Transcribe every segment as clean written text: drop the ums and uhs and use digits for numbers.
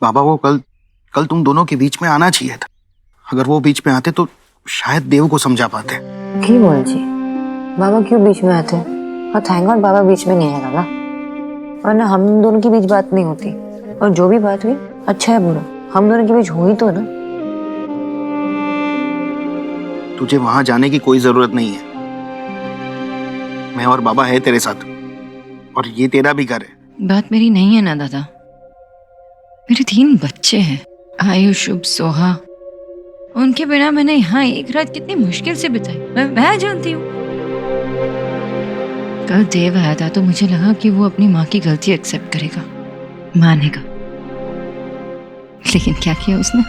बाबा को कल कल तुम दोनों के बीच में आना चाहिए था। अगर वो बीच में आते तो शायद देव को समझा पाते। क्यों बोल जी, बाबा क्यों बीच में आते? और थैंक गॉड बाबा बीच में नहीं आएगा ना, वरना हम दोनों के बीच बात नहीं होती। और जो भी बात हुई, अच्छा है बुरा, हम दोनों के बीच हुई तो ना। तुझे वहां जाने की कोई जरूरत नहीं है। मैं और बाबा है तेरे साथ, और ये तेरा भी घर है। बात मेरी नहीं है ना दादा, मेरे 3 बच्चे हैं, आयुष, शुभ, सोहा। उनके बिना मैंने यहाँ एक रात कितनी मुश्किल से बिताई, मैं जानती हूँ। कल देव आया था तो मुझे लगा कि वो अपनी माँ की गलती एक्सेप्ट करेगा, मानेगा, लेकिन क्या किया उसने?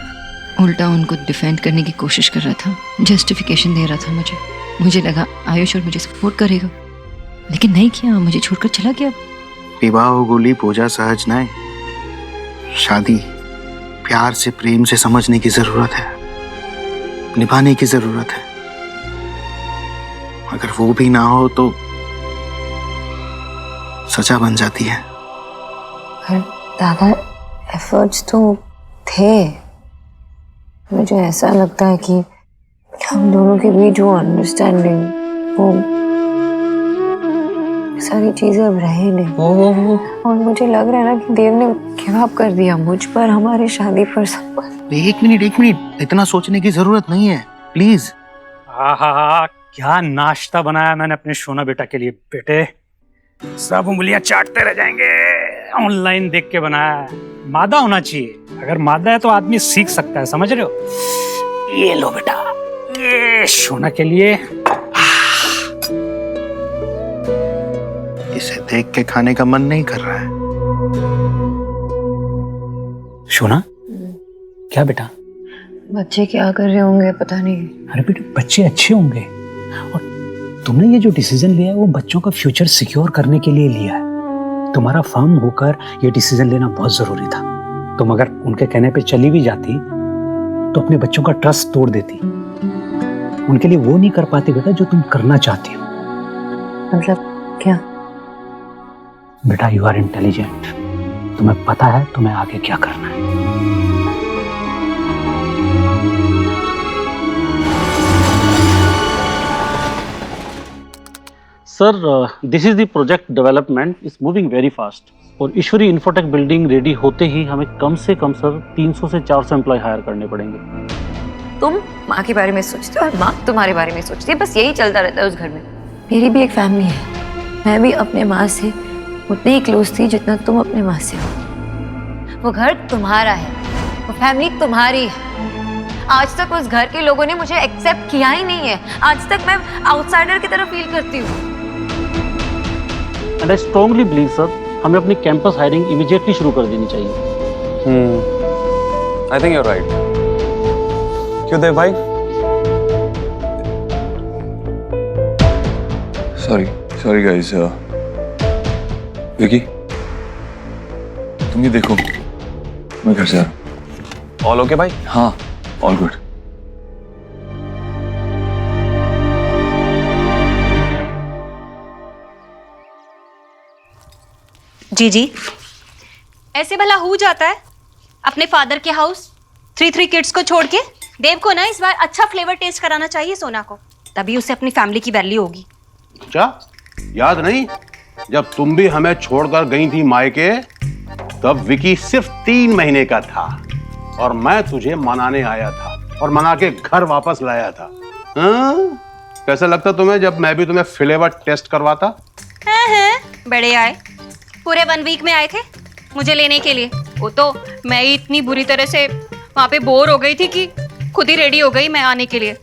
उल्टा उनको डिफेंड करने की कोशिश कर रहा था, जस्टिफिकेशन दे रहा था मुझे लगा आयुष और मुझे सपोर्ट करेगा, लेकिन नहीं किया, मुझे छोड़कर चला गया। विवाह गोली पूजा सहज नाय, शादी प्यार से, प्रेम से समझने की जरूरत है, निभाने की जरूरत है। अगर वो भी ना हो तो सजा बन जाती है। पर दादा एफर्ट्स तो थे। मुझे ऐसा लगता है कि हम दोनों के बीच वो अंडरस्टैंडिंग, वो सारी चीजें अब रहे नहीं। और मुझे लग रहा है ना कि देव ने गिव अप कर दिया मुझ पर, हमारी शादी पर, सब पर। एक मिनट, इतना सोचने की जरूरत नहीं है, प्लीज। आहा, क्या नाश्ता बनाया मैंने अपने सोना बेटा के लिए। बेटे सब उंगलियां चाटते रह जाएंगे, ऑनलाइन देख के बनाया है। मादा होना चाहिए, अगर मादा है तो आदमी सीख सकता है, समझ रहे हो। ये लो बेटा, ये सोना के लिए। इसे देख के खाने का मन नहीं कर रहा है। सोना, क्या बेटा? बच्चे क्या कर रहे होंगे पता नहीं। अरे बेटा, बच्चे अच्छे होंगे, और तुमने ये जो डिसीजन लिया है वो बच्चों का फ्यूचर सिक्योर करने के लिए लिया है। तुम्हारा फर्म होकर ये डिसीजन लेना बहुत जरूरी था। तुम अगर उनके कहने पे चली भी जाती तो अपने बच्चों का ट्रस्ट तोड़ देती, उनके लिए वो नहीं कर पाती बेटा जो तुम करना चाहती हो। मतलब क्या? बेटा, यू आर इंटेलिजेंट, तुम्हें पता है तुम्हें आगे क्या करना है। Sir, this is the project development is moving very fast, और ईश्वरी इंफोटेक बिल्डिंग रेडी होते ही हमें कम से कम सर 300 से 400 एम्प्लॉय हायर करने पड़ेंगे। तुम माँ के बारे में सोचते हो और माँ तुम्हारे बारे में सोचती है, बस यही चलता रहता है उस घर में। मेरी भी एक फैमिली है, मैं भी अपने माँ से उतनी ही क्लोज थी जितना तुम अपने माँ से हो। वो घर तुम्हारा है, वो फैमिली तुम्हारी है। आज तक उस घर के लोगों ने मुझे एक्सेप्ट किया ही नहीं है। आज तक मैं आउटसाइडर की तरह फील करती हूँ। And I strongly believe sir, हमें अपनी कैंपस हायरिंग इमीडिएटली शुरू कर देनी चाहिए। I think you are right. क्यों देव भाई? Sorry guys. विकी, तुम ये देखो, मैं घर से आ रहा हूँ। ऑल ओके भाई? हाँ, ऑल गुड। जी ऐसे भला हो जाता है अपने फादर के हाउस 3 किड्स को छोड़ के? देव को ना इस बार अच्छा फ्लेवर टेस्ट कराना चाहिए सोना को, तभी उसे अपनी फैमिली की वैल्यू होगी। क्या याद नहीं, जब तुम भी हमें छोड़कर गई थी मायके, तब विकी सिर्फ 3 महीने का था और मैं तुझे मनाने आया था और मना के घर वापस लाया था। कैसा लगता तुम्हें जब मैं भी तुम्हें फ्लेवर टेस्ट करवाता? हैं बड़े आए, पूरे 1 वीक में आए थे मुझे लेने के लिए। वो तो मैं ही इतनी बुरी तरह से वहां पे बोर हो गई थी कि खुद ही रेडी हो गई मैं आने के लिए।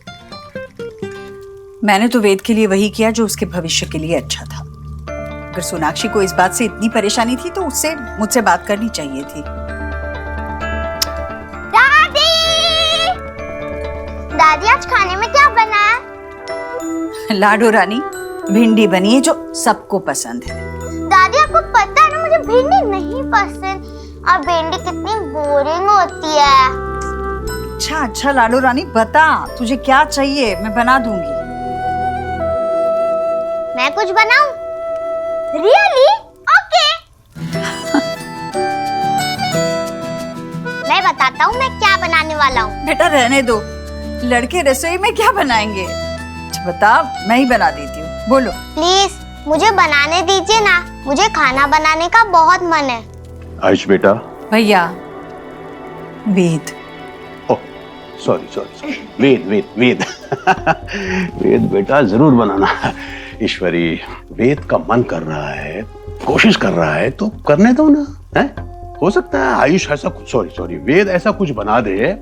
मैंने तो वेद के लिए वही किया जो उसके भविष्य के लिए अच्छा था। अगर सोनाक्षी को इस बात से इतनी परेशानी थी तो उससे मुझसे बात करनी चाहिए थी। दादी आज खाने में क्या बना है? लाडो रानी, भिंडी बनी है जो सबको पसंद है। दादी आपको पता है ना मुझे भिंडी नहीं पसंद, और भिंडी कितनी बोरिंग होती है। अच्छा लाडो रानी, बता तुझे क्या चाहिए, मैं बना दूंगी। मैं कुछ बनाऊं? रियली? ओके। बताता हूँ मैं क्या बनाने वाला हूँ। बेटा रहने दो, लड़के रसोई में क्या बनाएंगे? अच्छा बता, मैं ही बना देती हूँ, बोलो। प्लीज मुझे बनाने दीजिए ना, मुझे खाना बनाने का बहुत मन है। आयुष बेटा। भैया, वेद। सॉरी वेद वेद वेद वेद बेटा जरूर बनाना। ईश्वरी, वेद का मन कर रहा है, कोशिश कर रहा है तो करने दो ना, है? हो सकता है आयुष ऐसा कुछ सॉरी वेद ऐसा कुछ बना दे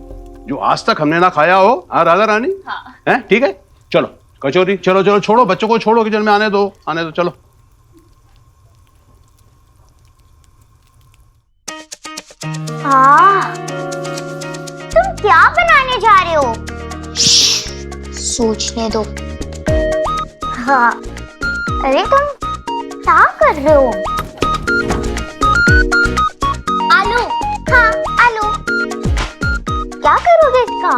जो आज तक हमने ना खाया हो। हाँ राधा रानी, है ठीक है। चलो कचौरी, चलो छोड़ो, बच्चों को छोड़ो किचन में, आने दो चलो। तुम क्या बनाने जा रहे हो? सोचने दो। हाँ, अरे तुम क्या कर रहे हो? आलू, हाँ आलू। क्या करोगे इसका?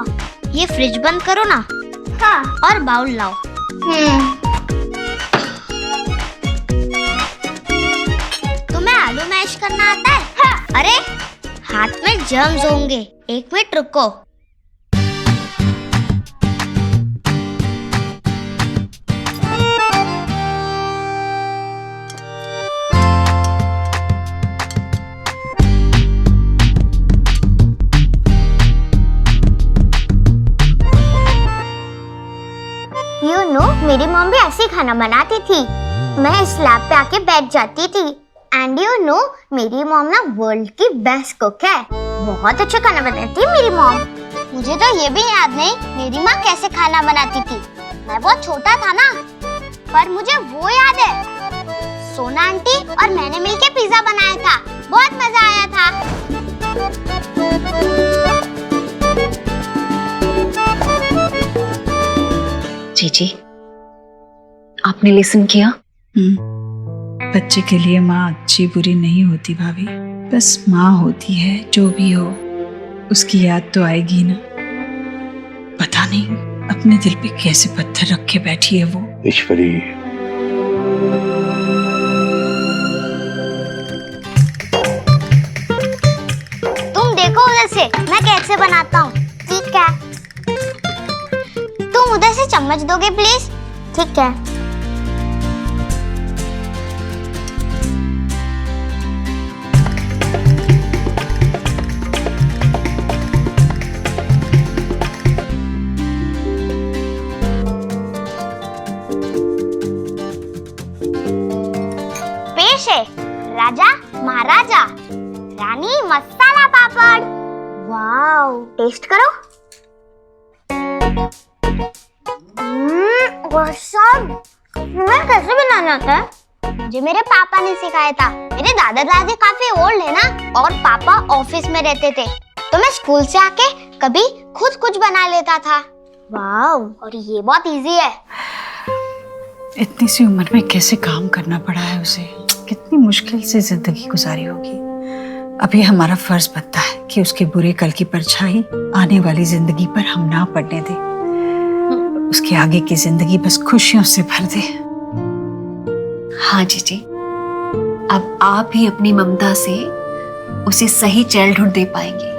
ये फ्रिज बंद करो ना। हाँ, और बाउल लाओ। तुम्हें आलू मैश करना आता है? हाँ। अरे हाथ में जर्म्स होंगे, एक मिनट रुको। मेरी मॉम भी ऐसे खाना बनाती थी। मैं इस लैब पे आके बैठ जाती थी। एंड मेरी मॉम ना वर्ल्ड की बेस्ट कुक है। बहुत अच्छा खाना बनाती है मेरी मॉम। मुझे तो ये भी याद नहीं मेरी माँ कैसे खाना बनाती थी। मैं बहुत छोटा था ना, पर मुझे वो याद है, सोना आंटी और मैंने मिलके पिज्जा बनाया था, बहुत मजा आया था। जीजी, आपने लिसन किया? बच्चे के लिए माँ अच्छी बुरी नहीं होती भाभी, बस माँ होती है। जो भी हो उसकी याद तो आएगी ना। पता नहीं अपने दिल पे कैसे पत्थर रख के बैठी है वो। ईश्वरी, तुम देखो उधर से मैं कैसे बनाता हूँ। ठीक है, तुम उधर से चम्मच दोगे प्लीज? ठीक है। पेश है राजा महाराजा रानी मसाला पापड़। वाओ, टेस्ट करो। तुम्हें कैसे बनाना आता है? मुझे मेरे पापा ने सिखाया था। मेरे दादा दादी काफी ओल्ड है ना, और पापा ऑफिस में रहते थे, तो मैं स्कूल से आके कभी खुद कुछ बना लेता था। वाओ, और ये बहुत इजी है। इतनी सी उम्र में कैसे काम करना पड़ा है उसे, कितनी मुश्किल से जिंदगी गुजारी होगी। अभी हमारा फर्ज बनता है कि उसके बुरे कल की परछाई आने वाली जिंदगी पर हम ना पड़ने दें। उसके आगे की जिंदगी बस खुशियों से भर दे। हाँ जीजी, अब आप ही अपनी ममता से उसे सही चाइल्डहुड दे पाएंगे।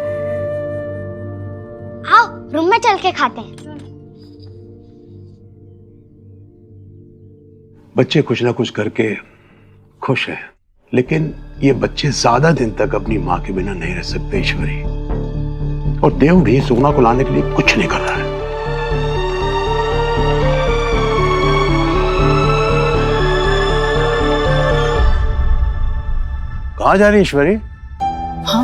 आओ रूम में चल के खाते हैं। बच्चे कुछ ना कुछ करके खुश हैं, लेकिन ये बच्चे ज्यादा दिन तक अपनी माँ के बिना नहीं रह सकते ईश्वरी। और देव भी सोना को लाने के लिए कुछ नहीं कर रहा है। कहाँ जा रही है ईश्वरी? हाँ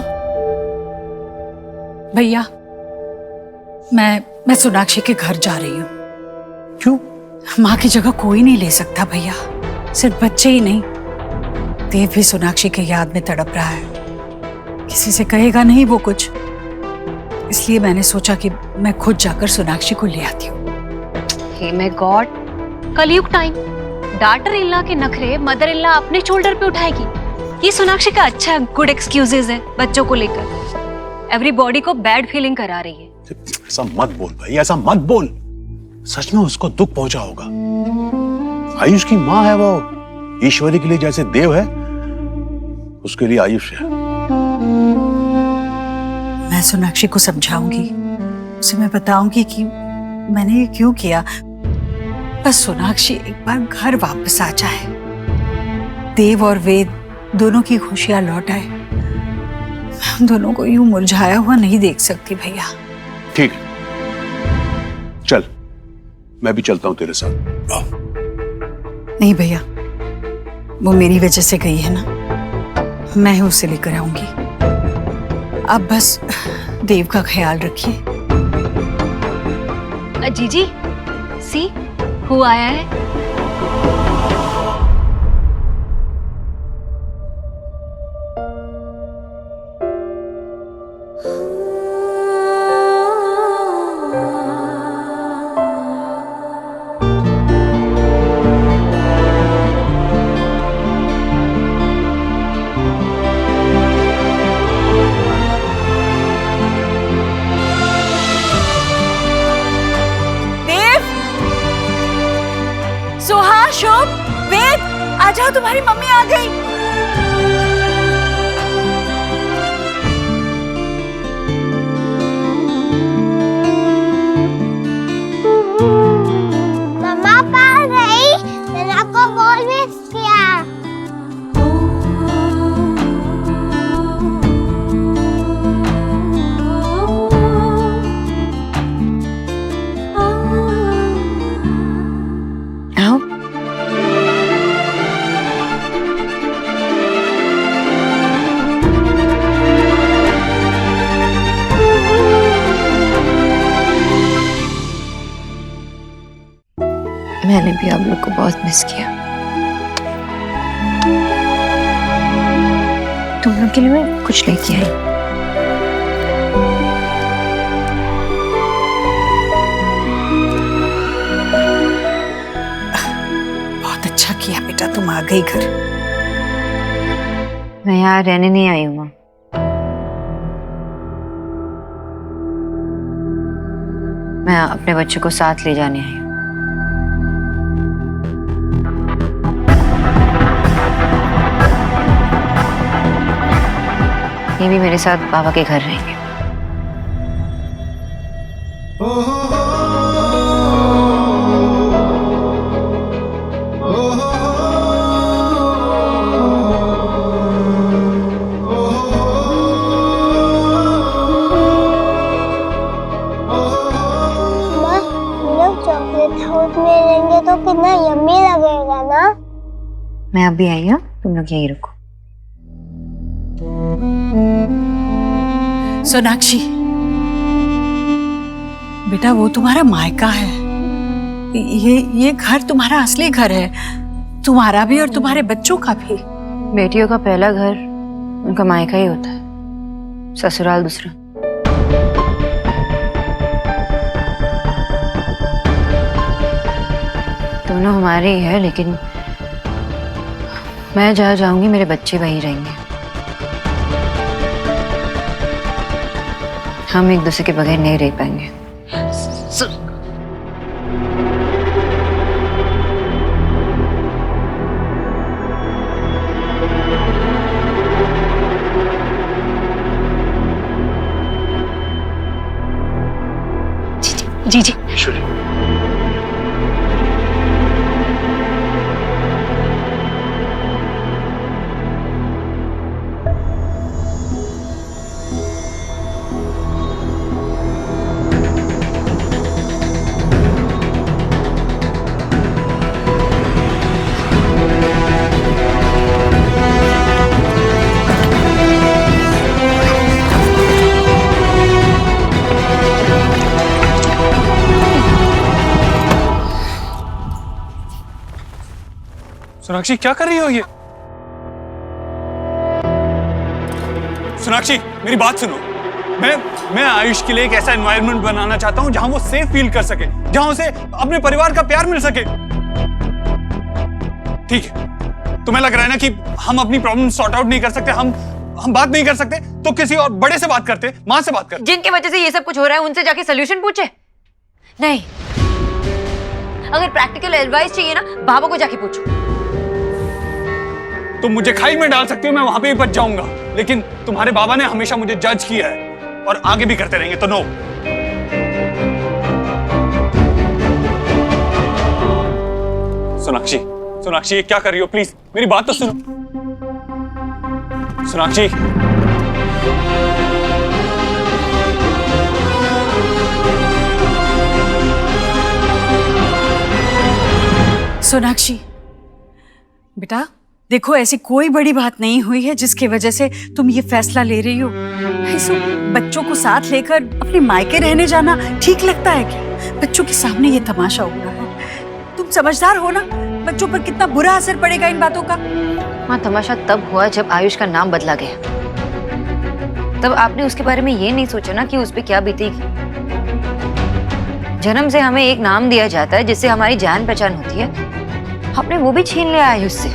भैया, मैं सोनाक्षी के घर जा रही हूँ। क्यों? माँ की जगह कोई नहीं ले सकता भैया। सिर्फ बच्चे ही नहीं, देव भी सोनाक्षी के याद में तड़प रहा है। किसी से कहेगा नहीं वो कुछ, इसलिए मैंने सोचा कि मैं खुद जाकर सोनाक्षी को ले आती हूँ। हे माय गॉड, कलयुग टाइम। डॉटर इल्ला के नखरे मदर इल्ला अपने शोल्डर पे उठाएगी। ये सोनाक्षी का अच्छा गुड एक्सक्यूजेस है बच्चों को लेकर। एवरीबॉडी को बैड फीलिंग करा रही है। ऐसा मत बोल भाई, ऐसा मत बोल। सच में उसको दुख पहुंचा होगा। आयुष की माँ है वो। ईश्वरी के लिए जैसे देव है, उसके लिए आयुष है। मैं सोनाक्षी को समझाऊंगी, उसे मैं बताऊंगी कि मैंने ये क्यों किया। बस सोनाक्षी एक बार घर वापस आ जाए, देव और वेद दोनों की खुशियां लौट आए। मैं उन दोनों को यूं मुरझाया हुआ नहीं देख सकती भैया। ठीक, चल मैं भी चलता हूं तेरे साथ। नहीं भैया, वो मेरी वजह से गई है ना, मैं ही उसे लेकर आऊंगी। अब बस देव का ख्याल रखिए। जीजी सी हु आया है। सोहा, शोभ, वेद, आ जाओ, तुम्हारी मम्मी आ गई। मम्मा आ गई, मैंने आपको बॉल मिस किया। आओ। मैंने भी आप लोग को बहुत मिस किया। तुम लोग के लिए मैं कुछ लेके आई। बहुत अच्छा किया बेटा, तुम आ गई घर। मैं यहाँ रहने नहीं आई हूँ माँ। मैं अपने बच्चे को साथ ले जाने आई हूँ। ये भी मेरे साथ बाबा के घर रहेंगे। चॉकलेट हाउस में रहेंगे तो कितना यम्मी लगेगा ना। मैं अभी आई हूँ, तुम लोग यहीं रुको। सोनाक्षी बेटा, वो तुम्हारा मायका है। ये घर तुम्हारा असली घर है, तुम्हारा भी और तुम्हारे बच्चों का भी। बेटियों का पहला घर उनका मायका ही होता है, ससुराल दूसरा। दोनों हमारे ही है, लेकिन मैं जहाँ जाऊंगी मेरे बच्चे वहीं रहेंगे। हम एक दूसरे के बगैर नहीं रह पाएंगे। जी जी सोनाक्षी क्या कर रही हो ये? सोनाक्षी मेरी बात सुनो। मैं आयुष के लिए एक ऐसा एनवायरनमेंट बनाना चाहता हूं जहां वो सेफ फील कर सके, जहां उसे अपने परिवार का प्यार मिल सके। ठीक है, तुम्हें लग रहा है ना कि हम अपनी प्रॉब्लम सॉर्ट आउट नहीं कर सकते, हम बात नहीं कर सकते, तो किसी और बड़े से बात करते, माँ से बात करते। जिनकी वजह से ये सब कुछ हो रहा है उनसे जाके सोल्यूशन पूछे? नहीं, अगर प्रैक्टिकल एडवाइस चाहिए ना, बाबा को जाके पूछो। तुम मुझे खाई में डाल सकती हो, मैं वहां पे भी बच जाऊंगा, लेकिन तुम्हारे बाबा ने हमेशा मुझे जज किया है और आगे भी करते रहेंगे। तो नो। सोनाक्षी, सोनाक्षी ये क्या कर रही हो? प्लीज मेरी बात तो सुनो। सोनाक्षी, सोनाक्षी बेटा देखो, ऐसी कोई बड़ी बात नहीं हुई है जिसकी वजह से तुम ये फैसला ले रही हो। ऐसे बच्चों को साथ लेकर अपने मायके रहने जाना ठीक लगता है क्या? बच्चों के सामने ये तमाशा हो रहा है। तुम समझदार हो ना, बच्चों पर कितना बुरा असर पड़ेगा इन बातों का। माँ, तमाशा तब हुआ जब आयुष का नाम बदला गया। तब आपने उसके बारे में ये नहीं सोचा ना कि उस पर क्या बीतेगी। जन्म से हमें एक नाम दिया जाता है जिससे हमारी जान पहचान होती है, आपने वो भी छीन लिया आयुष से।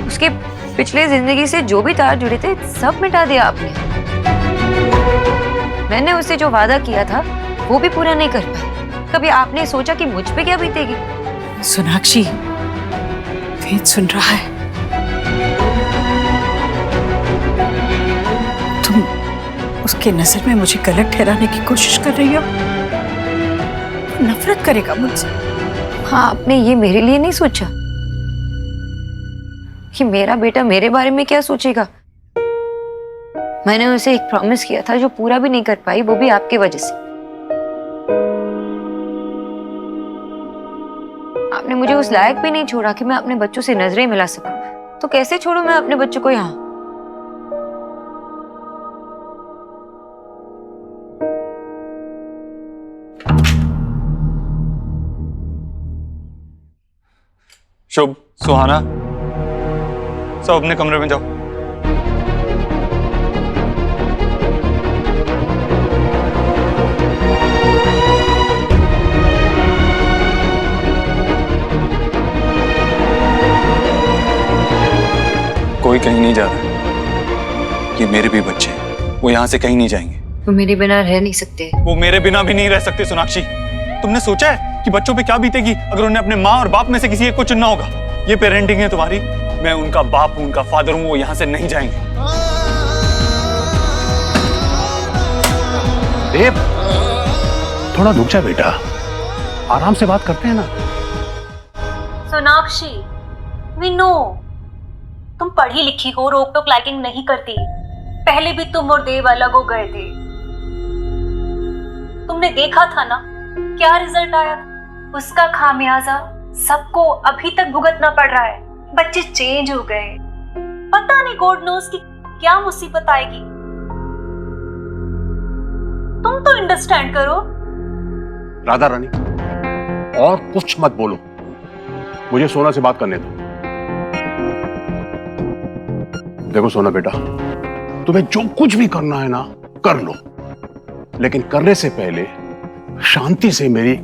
उसके पिछले जिंदगी से जो भी तार जुड़े थे सब मिटा दिया आपने। मैंने उससे जो वादा किया था वो भी पूरा नहीं कर पाई। कभी आपने सोचा कि मुझ पे क्या बीतेगी? सोनाक्षी, वेद सुन रहा है। तुम उसके नजर में मुझे गलत ठहराने की कोशिश कर रही हो। नफरत करेगा मुझसे। हाँ, आपने ये मेरे लिए नहीं सोचा कि मेरा बेटा मेरे बारे में क्या सोचेगा। मैंने उसे एक प्रॉमिस किया था जो पूरा भी नहीं कर पाई, वो भी आपकी वजह से। आपने मुझे उस लायक भी नहीं छोड़ा कि मैं अपने बच्चों से नजरें मिला सकूं। तो कैसे छोड़ूं मैं अपने बच्चों को यहाँ? शुभ, सुहाना, सब अपने कमरे में जाओ। कोई कहीं नहीं जा रहा। ये मेरे भी बच्चे हैं, वो यहाँ से कहीं नहीं जाएंगे। वो मेरे बिना रह नहीं सकते। वो मेरे बिना भी नहीं रह सकते। सोनाक्षी, तुमने सोचा है कि बच्चों पे क्या बीतेगी अगर उन्हें अपने माँ और बाप में से किसी एक को चुनना होगा? ये पेरेंटिंग है तुम्हारी, मैं उनका बाप हूं, उनका फादर हूं, वो यहाँ से नहीं जाएंगे। देव, थोड़ा रुक जा बेटा, आराम से बात करते हैं ना। सोनाक्षी, वी नो तुम पढ़ी लिखी हो, रोक टोक लाइकिंग नहीं करती। पहले भी तुम और देव अलग हो गए थे। तुमने देखा था ना क्या रिजल्ट आया था। उसका खामियाजा सबको अभी तक भुगतना पड़ रहा है। बच्चे चेंज हो गए, पता नहीं गॉड नोस की क्या मुसीबत आएगी। तुम तो अंडरस्टैंड करो। राधा रानी, और कुछ मत बोलो, मुझे सोना से बात करने दो। देखो सोना बेटा, तुम्हें जो कुछ भी करना है ना कर लो, लेकिन करने से पहले शांति से मेरी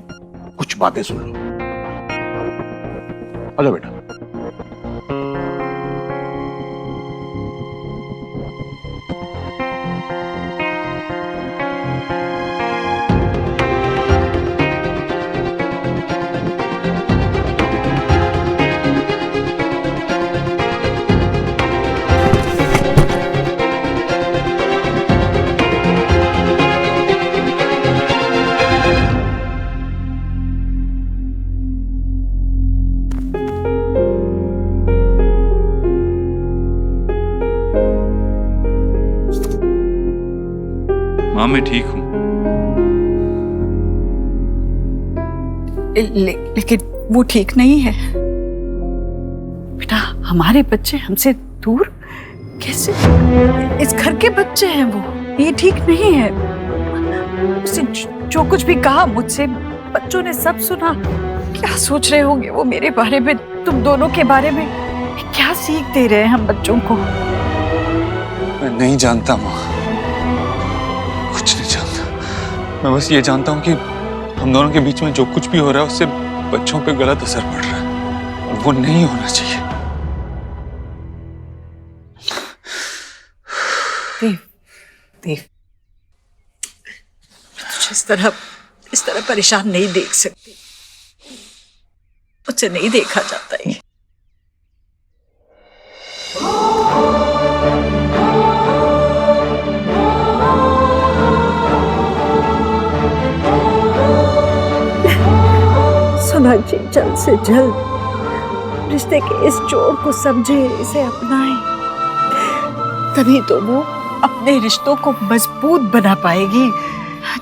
कुछ बातें सुन लो। आजा बेटा। माँ, मैं ठीक हूं। लेकिन वो ठीक नहीं है बेटा। हमारे बच्चे हमसे दूर कैसे? इस घर के बच्चे हैं वो, ये ठीक नहीं है। उसे जो कुछ भी कहा मुझसे, बच्चों ने सब सुना। क्या सोच रहे होंगे वो मेरे बारे में, तुम दोनों के बारे में? क्या सीख दे रहे हैं हम बच्चों को? मैं नहीं जानता माँ, कुछ नहीं जानता। मैं बस ये जानता हूँ कि हम दोनों के बीच में जो कुछ भी हो रहा है उससे बच्चों पे गलत असर पड़ रहा है, और वो नहीं होना चाहिए। देव, देव, तुझे इस तरह परेशान नहीं देख सकती। मुझसे नहीं देखा जाता है। सोनाक्षी जल्द से जल्द रिश्ते के इस जोड़ को समझे, इसे अपनाए, तभी तो वो अपने रिश्तों को मजबूत बना पाएगी,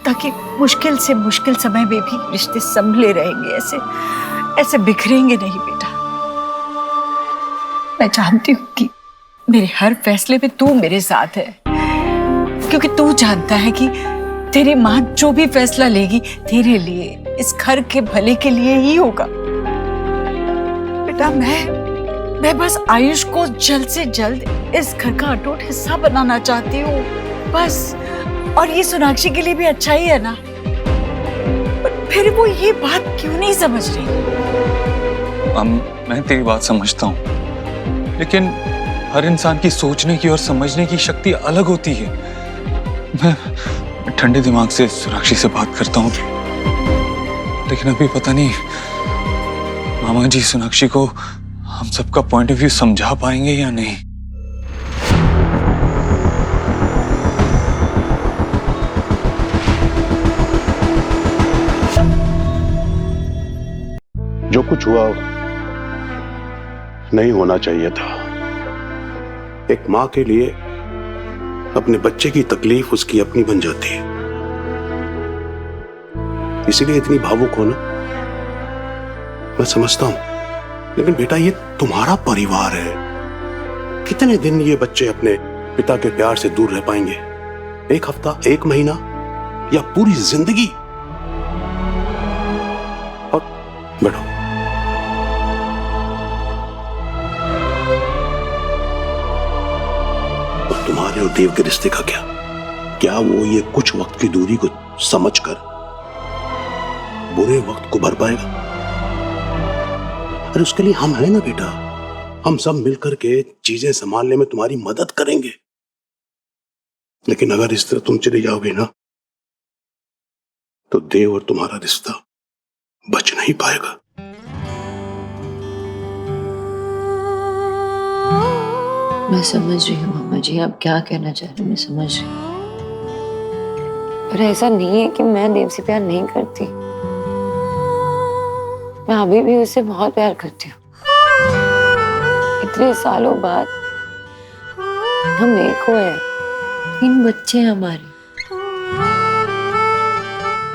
ताकि मुश्किल से मुश्किल समय में भी रिश्ते संभले रहेंगे, ऐसे बिखरेंगे नहीं बेटा। मैं जानती हूँ कि मेरे हर फैसले में तू मेरे साथ है, क्योंकि तू जानता है कि तेरी माँ जो भी फैसला लेगी तेरे लिए, इस घर के भले के लिए ही होगा। बेटा मैं बस आयुष को जल्द से जल्द इस घर का अटूट हिस्सा बनाना चाहती हूँ, बस। और ये सोनाक्षी के लिए भी अच्छा ही है ना। पर फिर वो ये बात क्यों नहीं समझ रही? मैं तेरी बात समझता हूँ, लेकिन हर इंसान की सोचने की और समझने की शक्ति अलग होती है। मैं ठंडे दिमाग से सोनाक्षी से बात करता हूँ, लेकिन अभी पता नहीं मामा जी सोनाक्षी को हम सबका पॉइंट ऑफ व्यू समझा पाएंगे या नहीं। जो कुछ हुआ नहीं होना चाहिए था। एक मां के लिए अपने बच्चे की तकलीफ उसकी अपनी बन जाती है, इसीलिए इतनी भावुक होना मैं समझता हूं। लेकिन बेटा, ये तुम्हारा परिवार है। कितने दिन ये बच्चे अपने पिता के प्यार से दूर रह पाएंगे? एक हफ्ता, एक महीना, या पूरी जिंदगी? और बैठो। तुम्हारे और देव के रिश्ते का क्या वो ये कुछ वक्त की दूरी को समझकर बुरे वक्त को भर पाएगा? अरे उसके लिए हम हैं ना बेटा। हम सब मिलकर के चीजें संभालने में तुम्हारी मदद करेंगे। लेकिन अगर इस तरह तुम चले जाओगे ना, तो देव और तुम्हारा रिश्ता बच नहीं पाएगा। मैं समझ रही हूँ मामा जी, आप क्या कहना चाह रहे हैं, मैं समझ रही हूँ। पर ऐसा नहीं है कि मैं देव से प्यार नहीं करती। मैं अभी भी उससे बहुत प्यार करती हूँ। इतने सालों बाद हम एक हुए हैं, 3 बच्चे हैं हमारे।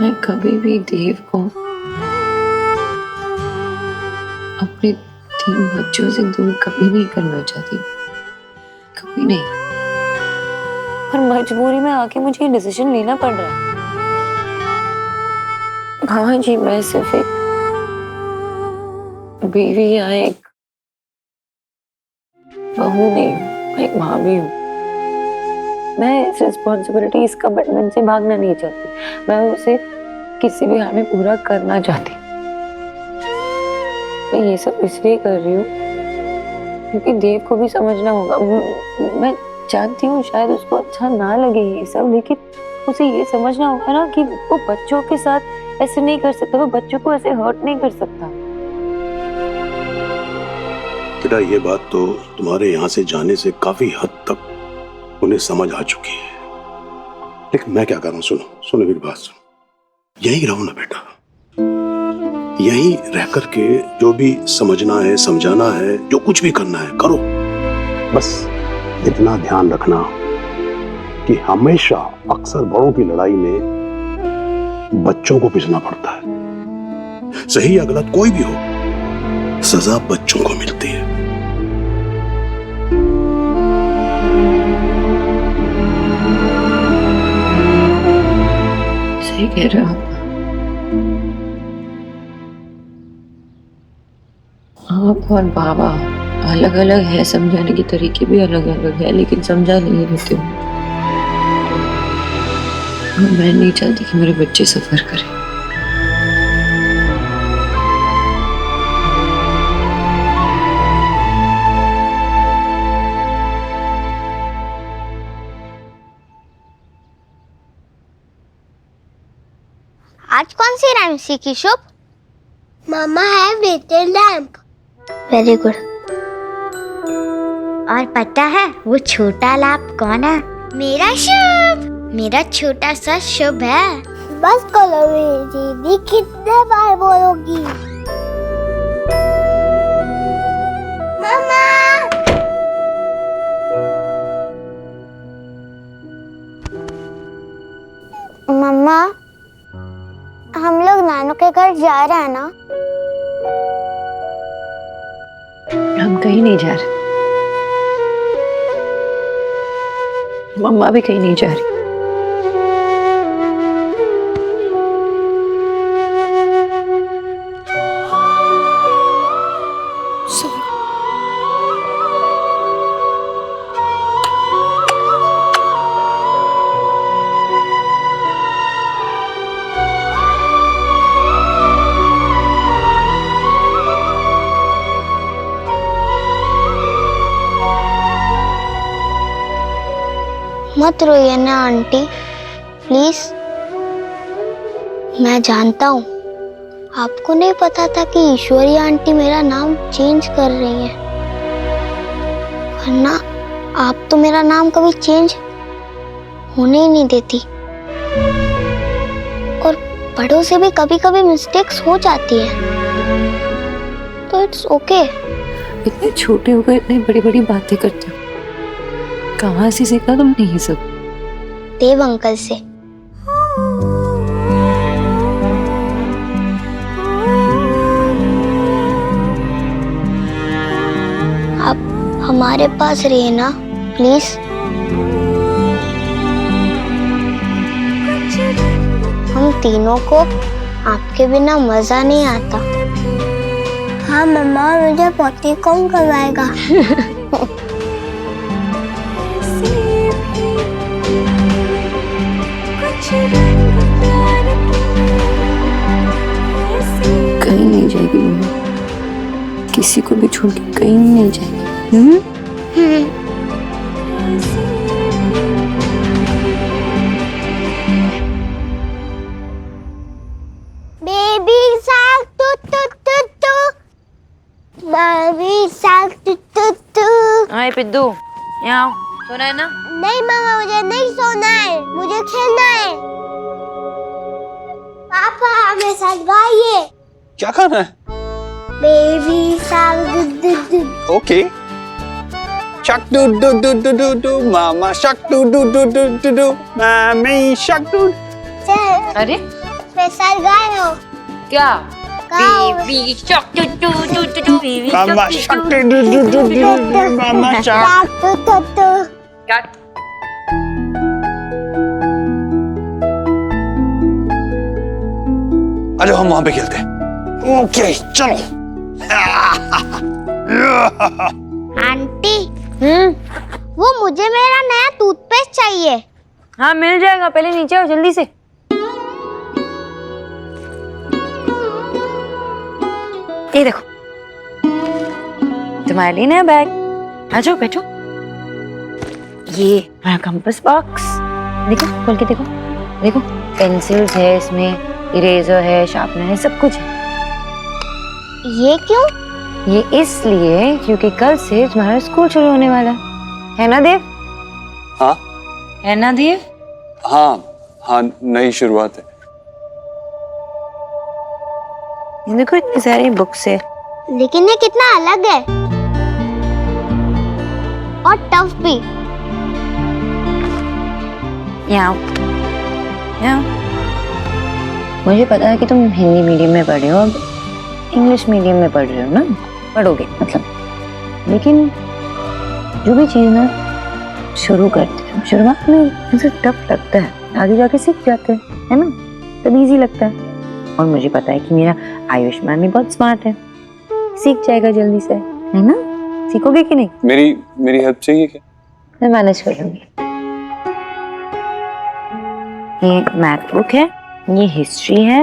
मैं कभी भी देव को अपने 3 बच्चों से दूर कभी नहीं करना चाहती, कभी नहीं। पर मजबूरी में आके मुझे ये डिसीजन लेना पड़ रहा है। हाँ जी, मैं सिर्फ एक बीवी या एक बहू नहीं, मैं एक माँ भी हूँ। मैं इस रिस्पॉन्सिबिलिटी, इस कमिटमेंट से भागना नहीं चाहती। मैं उसे किसी भी हाल में पूरा करना चाहती। मैं ये सब इसलिए कर रही हूँ क्योंकि देव को भी समझना होगा। मैं जानती हूँ शायद उसको अच्छा ना लगे ये सब, लेकिन उसे ये समझना होगा ना कि वो बच्चों के साथ ऐसे नहीं कर सकता, वो बच्चों को ऐसे हर्ट नहीं कर सकता। बेटा, ये बात तो तुम्हारे यहाँ से जाने से काफी हद तक उन्हें समझ आ चुकी है। लेकिन मैं क्या करूँ? सुनो मेरी बात सुनो। यहीं रहो ना बेटा, यहीं रह करके जो भी समझना है, समझाना है, जो कुछ भी करना है करो। बस इतना ध्यान रखना कि हमेशा अक्सर बड़ों की लड़ाई में बच्चों को पिसना पड़ता है। सही या गलत कोई भी हो, सजा बच्चों को मिलती है। सही कह रहे हो आप और बाबा। अलग अलग है, समझाने के तरीके भी अलग अलग है, लेकिन समझा नहीं लेते हूँ। मैं नहीं चाहती कि मेरे बच्चे सफर करें। आज कौन सी राइम सीखी शुभ? मामा है बेटे लैंप। Very good. और पता है वो छोटा लैंप कौन है? मेरा शुभ, मेरा छोटा सा शुभ है। बस करो दीदी, कितने बार बोलोगी? जा रहा है ना? हम कहीं नहीं जा रहे, मम्मा भी कहीं नहीं जा रही। मत रोइए ना आंटी, प्लीज। मैं जानता हूँ आपको नहीं पता था कि ईश्वरी आंटी मेरा नाम चेंज कर रही है, वरना आप तो मेरा नाम कभी चेंज होने ही नहीं देती। और बड़ों से भी कभी कभी मिस्टेक्स हो जाती है, तो इट्स ओके। इतने छोटे होकर इतनी बड़ी बड़ी बातें करते हो, कहाँ से सीखा तुमने ये सब? देव अंकल से। आप हमारे पास रहिए ना प्लीज। हम तीनों को आपके बिना मजा नहीं आता। हाँ मम्मा, मुझे पोती कौन करवाएगा? कहीं नहीं जाएगी मम्मा, किसी को भी छोड़ के कहीं नहीं जाएगी। Baby shark doo doo doo doo, baby shark doo doo doo. Hi Piddu, यहाँ आओ, सोना है ना? नहीं मामा, मुझे नहीं सोना है, मुझे खेलना है। पापा हमें साथ गाइए। क्या खाना है? Baby shark doo doo doo. Okay. Shark doo doo doo doo doo doo, मामा shark doo doo doo doo doo doo, मामी शक डू। अरे मेरे साथ गाए हो क्या? गाओ। Baby shark doo doo doo doo doo, baby मामा shark doo doo doo doo doo, मामा shark. Shark doo doo doo. Cut. अरे हम वहां पे खेलते हैं। ओके चलो। आंटी, वो मुझे मेरा नया टूथपेस्ट चाहिए। हाँ मिल जाएगा, पहले नीचे आओ जल्दी से। ये देखो तुम्हारे लिए नया बैग, आ जाओ बैठो। ये हमारा कंपास बॉक्स, देखो खोल के देखो। देखो पेंसिल्स है इसमें, इरेजर है, शार्पनर है, सब कुछ है। ये क्यों? ये इसलिए क्योंकि कल से तुम्हारा स्कूल शुरू होने वाला है ना देव? हाँ है ना देव? हाँ हाँ, नई शुरुआत है। ये देखो इतनी सारी बुक्स है। लेकिन ये कितना अलग है और टफ भी। यहाँ मुझे पता है कि तुम हिंदी मीडियम में पढ़ रहे हो, अब इंग्लिश मीडियम में पढ़ रहे हो ना, पढ़ोगे मतलब, लेकिन जो भी चीज़ ना शुरू करते हैं शुरुआत में मुझे टफ लगता है, आगे जाके सीख जाते हैं, है ना, तब इजी लगता है। और मुझे पता है कि मेरा आयुष्मान भी बहुत स्मार्ट है, सीख जाएगा जल्दी से, है ना? सीखोगे कि नहीं? मेरी हेल्प चाहिए क्या? मैं मैनेज कर लूंगी। ये मैथ बुक है, ये हिस्ट्री है,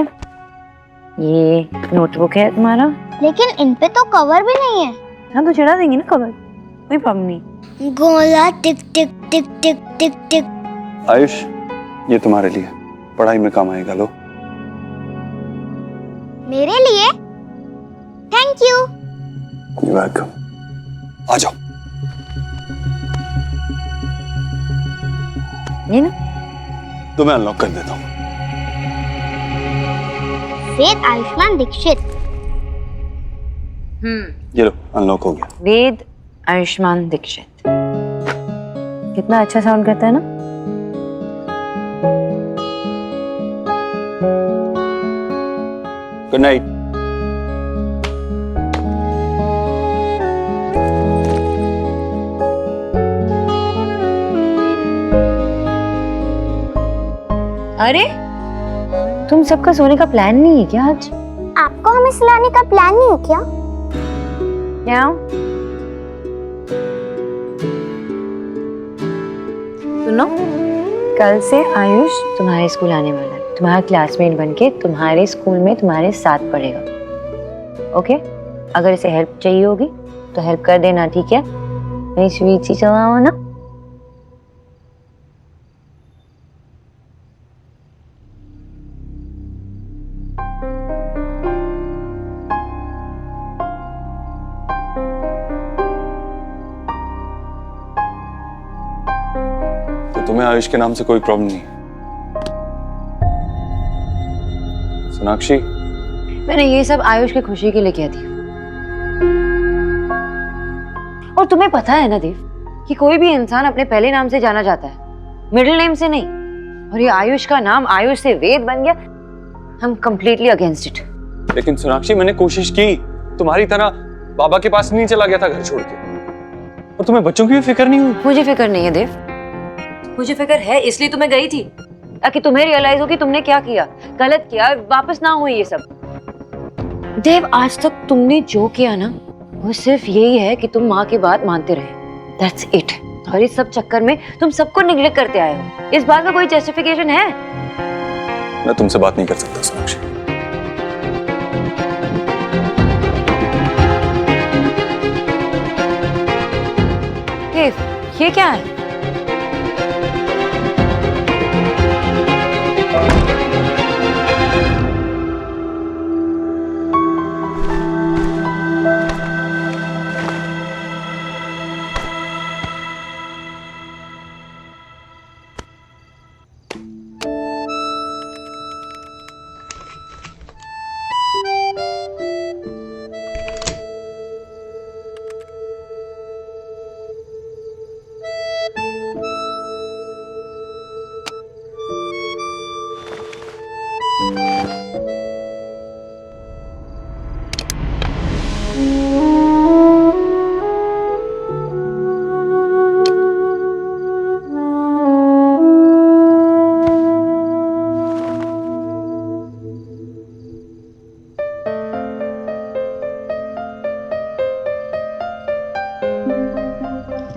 ये नोटबुक है तुम्हारा। लेकिन इन पे तो कवर भी नहीं है। हाँ तो चढ़ा देंगे ना कवर, कोई प्रॉब्लम नहीं। गोला टिक टिक टिक टिक टिक टिक। आयुष, ये तुम्हारे लिए, पढ़ाई में काम आएगा, लो। मेरे लिए? Thank you. वेलकम। आ जाओ। ये ना तो मैं अनलॉक कर देता हूँ। वेद आयुष्मान दीक्षित। ये लो, अनलॉक हो गया। वेद आयुष्मान दीक्षित, कितना अच्छा साउंड करता है ना? Good night. अरे तुम सबका सोने का प्लान नहीं है क्या आज? आपको हमें सुलाने का प्लान नहीं है क्या? क्या? सुनो, कल से आयुष तुम्हारे स्कूल आने वाला है, तुम्हारा क्लासमेट बनके तुम्हारे स्कूल में तुम्हारे साथ पढ़ेगा। ओके? अगर इसे हेल्प चाहिए होगी तो हेल्प कर देना, ठीक है? मेरी स्वीट सी चलाओ ना। तो तुम्हें आयुष के नाम से कोई प्रॉब्लम नहीं? सोनाक्षी, मैंने ये सब आयुष की खुशी के लिए किया थी। और तुम्हें पता है ना देव कि कोई भी इंसान अपने पहले नाम से जाना जाता है, मिडिल नेम से नहीं। और ये आयुष का नाम आयुष से वेद बन गया। हम कंप्लीटली अगेंस्ट इट। लेकिन सोनाक्षी, मैंने कोशिश की, तुम्हारी तरह बाबा के पास नहीं चला गया था घर छोड़ के। और तुम्हें बच्चों की भी फिक्र नहीं हुई? मुझे फिक्र नहीं है देव, मुझे फिक्र है, इसलिए तुम्हें गई थी ताकि तुम्हें रियलाइज हो कि तुमने क्या किया, गलत किया, वापस ना हो ये सब। देव, आज तक तुमने जो किया ना वो सिर्फ यही है कि तुम माँ की बात मानते रहे। That's it. और इस सब चक्कर में तुम सबको निग्लेक्ट करते आए हो। इस बात का कोई जस्टिफिकेशन है? मैं तुमसे बात नहीं कर सकता सोनाक्षी। देव, ये क्या है?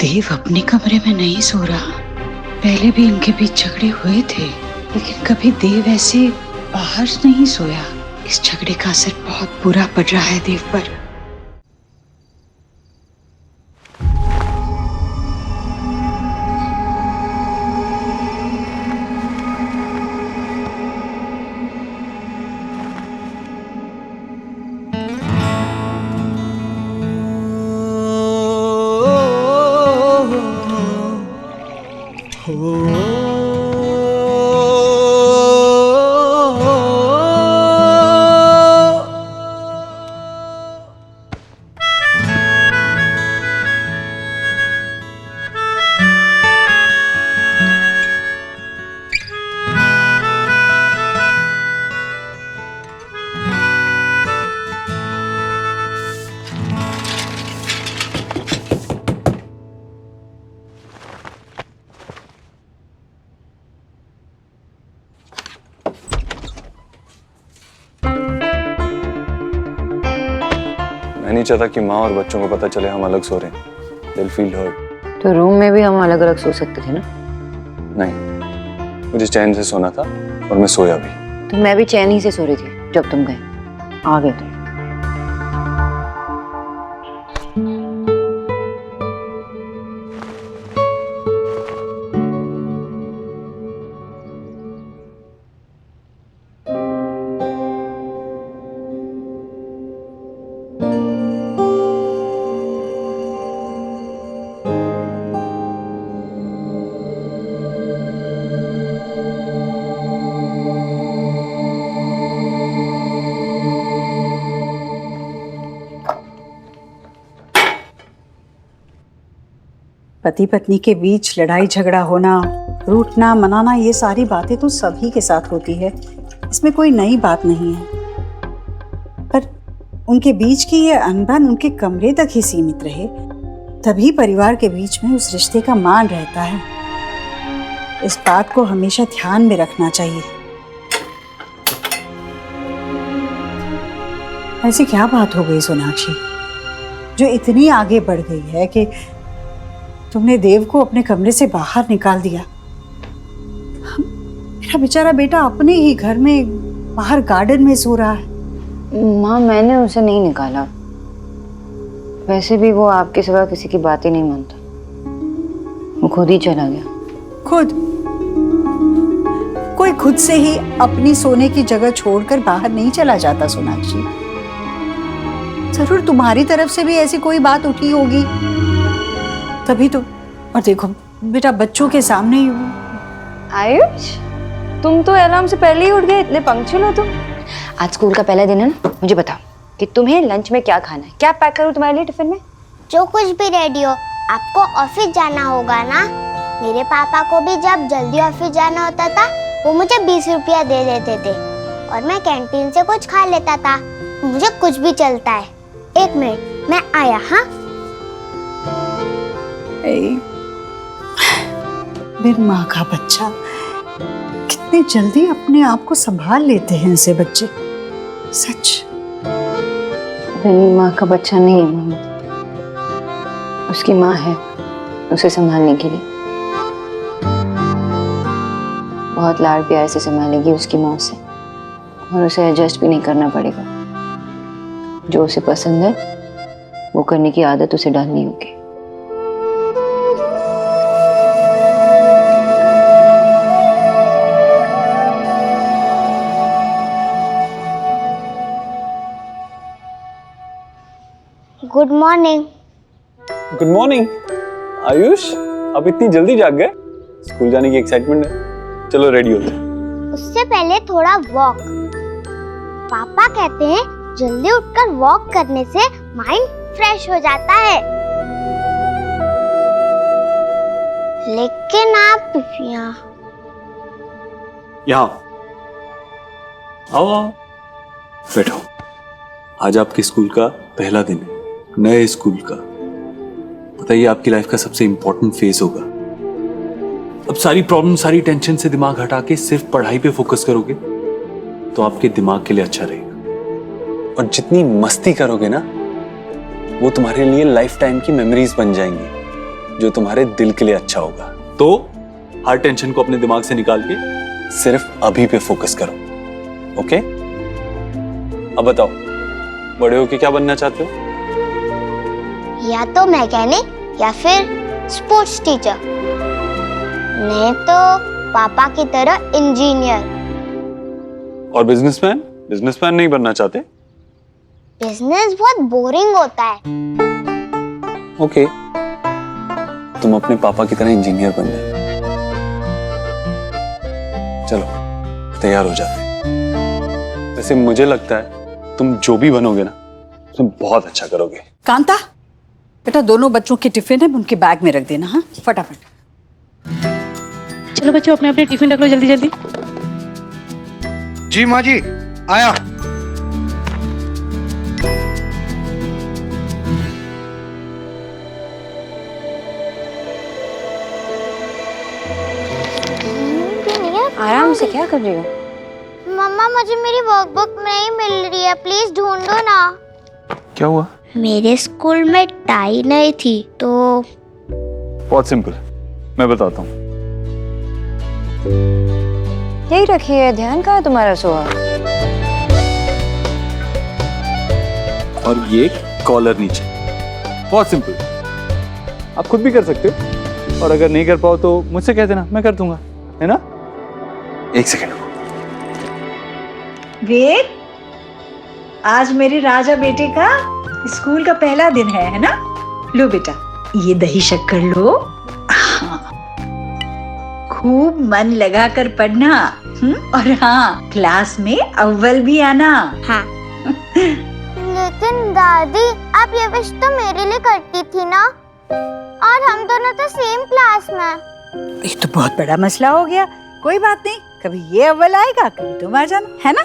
देव अपने कमरे में नहीं सो रहा। पहले भी इनके बीच झगड़े हुए थे, लेकिन कभी देव ऐसे बाहर नहीं सोया। इस झगड़े का असर बहुत बुरा पड़ रहा है देव पर। मैं नहीं चाहता कि माँ और बच्चों को पता चले हम अलग सो रहे हैं। They'll feel hurt। तो रूम में भी हम अलग अलग सो सकते थे ना? नहीं, मुझे चैन से सोना था और मैं सोया भी। तो मैं भी चैन ही से सो रही थी जब तुम गए। आ गए तुम। पति पत्नी के बीच लड़ाई झगड़ा होना, रूठना मनाना, ये सारी बातें तो सभी के साथ होती है। इसमें कोई नई बात नहीं है। उनके बीच की ये अनबन उनके कमरे तक ही सीमित रहे, तभी परिवार के बीच में उस रिश्ते का मान रहता है। इस बात को हमेशा ध्यान में रखना चाहिए। ऐसी क्या बात हो गई सोनाक्षी जो इतनी आगे बढ़ गई है कि तुमने देव को अपने कमरे से बाहर निकाल दिया? मेरा बेचारा बेटा अपने ही घर में बाहर गार्डन में सो रहा है। माँ, मैंने उसे नहीं निकाला। वैसे भी वो आपके सिवा किसी की बात ही नहीं मानता। वो खुद ही चला गया। खुद? कोई खुद से ही अपनी सोने की जगह छोड़कर बाहर नहीं चला जाता सोनाक्षी। जरूर तुम्हारी तरफ से भी ऐसी कोई बात उठी होगी, तभी तो। और देखो बेटा, बच्चों के सामने ही। आयुष, तुम तो अलार्म से पहले ही उठ गए, इतने पंक्चुअल हो तुम। आज स्कूल का पहला दिन है ना, मुझे बताओ कि तुम्हें लंच में क्या खाना है? क्या पैक करूं तुम्हारे लिए टिफिन में? जो कुछ भी रेडी हो। आपको ऑफिस जाना होगा ना? मेरे पापा को भी जब जल्दी ऑफिस जाना होता था वो मुझे 20 रुपया दे देते थे और मैं कैंटीन से कुछ खा लेता था। मुझे कुछ भी चलता है। 1 मिनट, मैं आया। हाँ, मेरी माँ का बच्चा, कितने जल्दी अपने आप को संभाल लेते हैं ऐसे बच्चे। सच। मेरी माँ का बच्चा नहीं है मम्मी, उसकी माँ है उसे संभालने के लिए। बहुत लाड़ प्यार से संभालेगी उसकी माँ से, और उसे एडजस्ट भी नहीं करना पड़ेगा। जो उसे पसंद है वो करने की आदत उसे डालनी होगी। Good morning. Good morning. Ayush, आप इतनी जल्दी जाग गए? स्कूल जाने की एक्साइटमेंट है। चलो रेडी होते हैं। उससे पहले थोड़ा वॉक। पापा कहते हैं जल्दी उठकर वॉक करने से माइंड फ्रेश हो जाता है। लेकिन आप यहाँ आओ आओ, बैठो। आज आपके स्कूल का पहला दिन है, नए स्कूल का। बताइए, आपकी लाइफ का सबसे इंपॉर्टेंट फेज होगा। अब सारी प्रॉब्लम, सारी टेंशन से दिमाग हटा के सिर्फ पढ़ाई पे फोकस करोगे तो आपके दिमाग के लिए अच्छा रहेगा। और जितनी मस्ती करोगे ना, वो तुम्हारे लिए लाइफ टाइम की मेमोरीज बन जाएंगी, जो तुम्हारे दिल के लिए अच्छा होगा। तो हर टेंशन को अपने दिमाग से निकाल के सिर्फ अभी पे फोकस करो। ओके? अब बताओ, बड़े होके क्या बनना चाहते हो? या तो मैकेनिक या फिर स्पोर्ट्स टीचर, नहीं तो पापा की तरह इंजीनियर। और बिजनेसमैन? बिजनेसमैन नहीं बनना चाहते? बिजनेस बहुत बोरिंग होता है। ओके, तुम अपने पापा की तरह इंजीनियर बन जाओ। चलो तैयार हो जाते हैं। वैसे मुझे लगता है तुम जो भी बनोगे ना, तुम बहुत अच्छा करोगे। कांता, बेटा दोनों बच्चों के टिफिन है, उनके बैग में रख देना। हाँ, फटाफट। चलो बच्चों, अपने अपने टिफिन रख लो जल्दी जल्दी। जी माँ जी, आया। आराम से क्या कर रही हो? मम्मा, मुझे मेरी वर्कबुक नहीं मिल रही है, प्लीज ढूंढो ना। क्या हुआ? मेरे स्कूल में टाई नहीं थी तो। बहुत सिंपल, मैं बताता हूँ। यही रखी है, ध्यान कहाँ है तुम्हारा सोहा? और ये कॉलर नीचे। बहुत सिंपल, आप खुद भी कर सकते हो, और अगर नहीं कर पाओ तो मुझसे कह देना, मैं कर दूंगा, है ना? एक सेकेंड। वेद, आज मेरे राजा बेटे का स्कूल का पहला दिन है ना? लो बेटा, ये दही शक्कर लो। हाँ, खूब मन लगा कर पढ़ना। और हाँ, क्लास में अव्वल भी आना। हाँ। लेकिन दादी, आप ये विश तो मेरे लिए करती थी ना, और हम दोनों तो सेम क्लास में। ये तो बहुत बड़ा मसला हो गया। कोई बात नहीं, कभी ये अव्वल आएगा, कभी तुम आ जाना, है ना?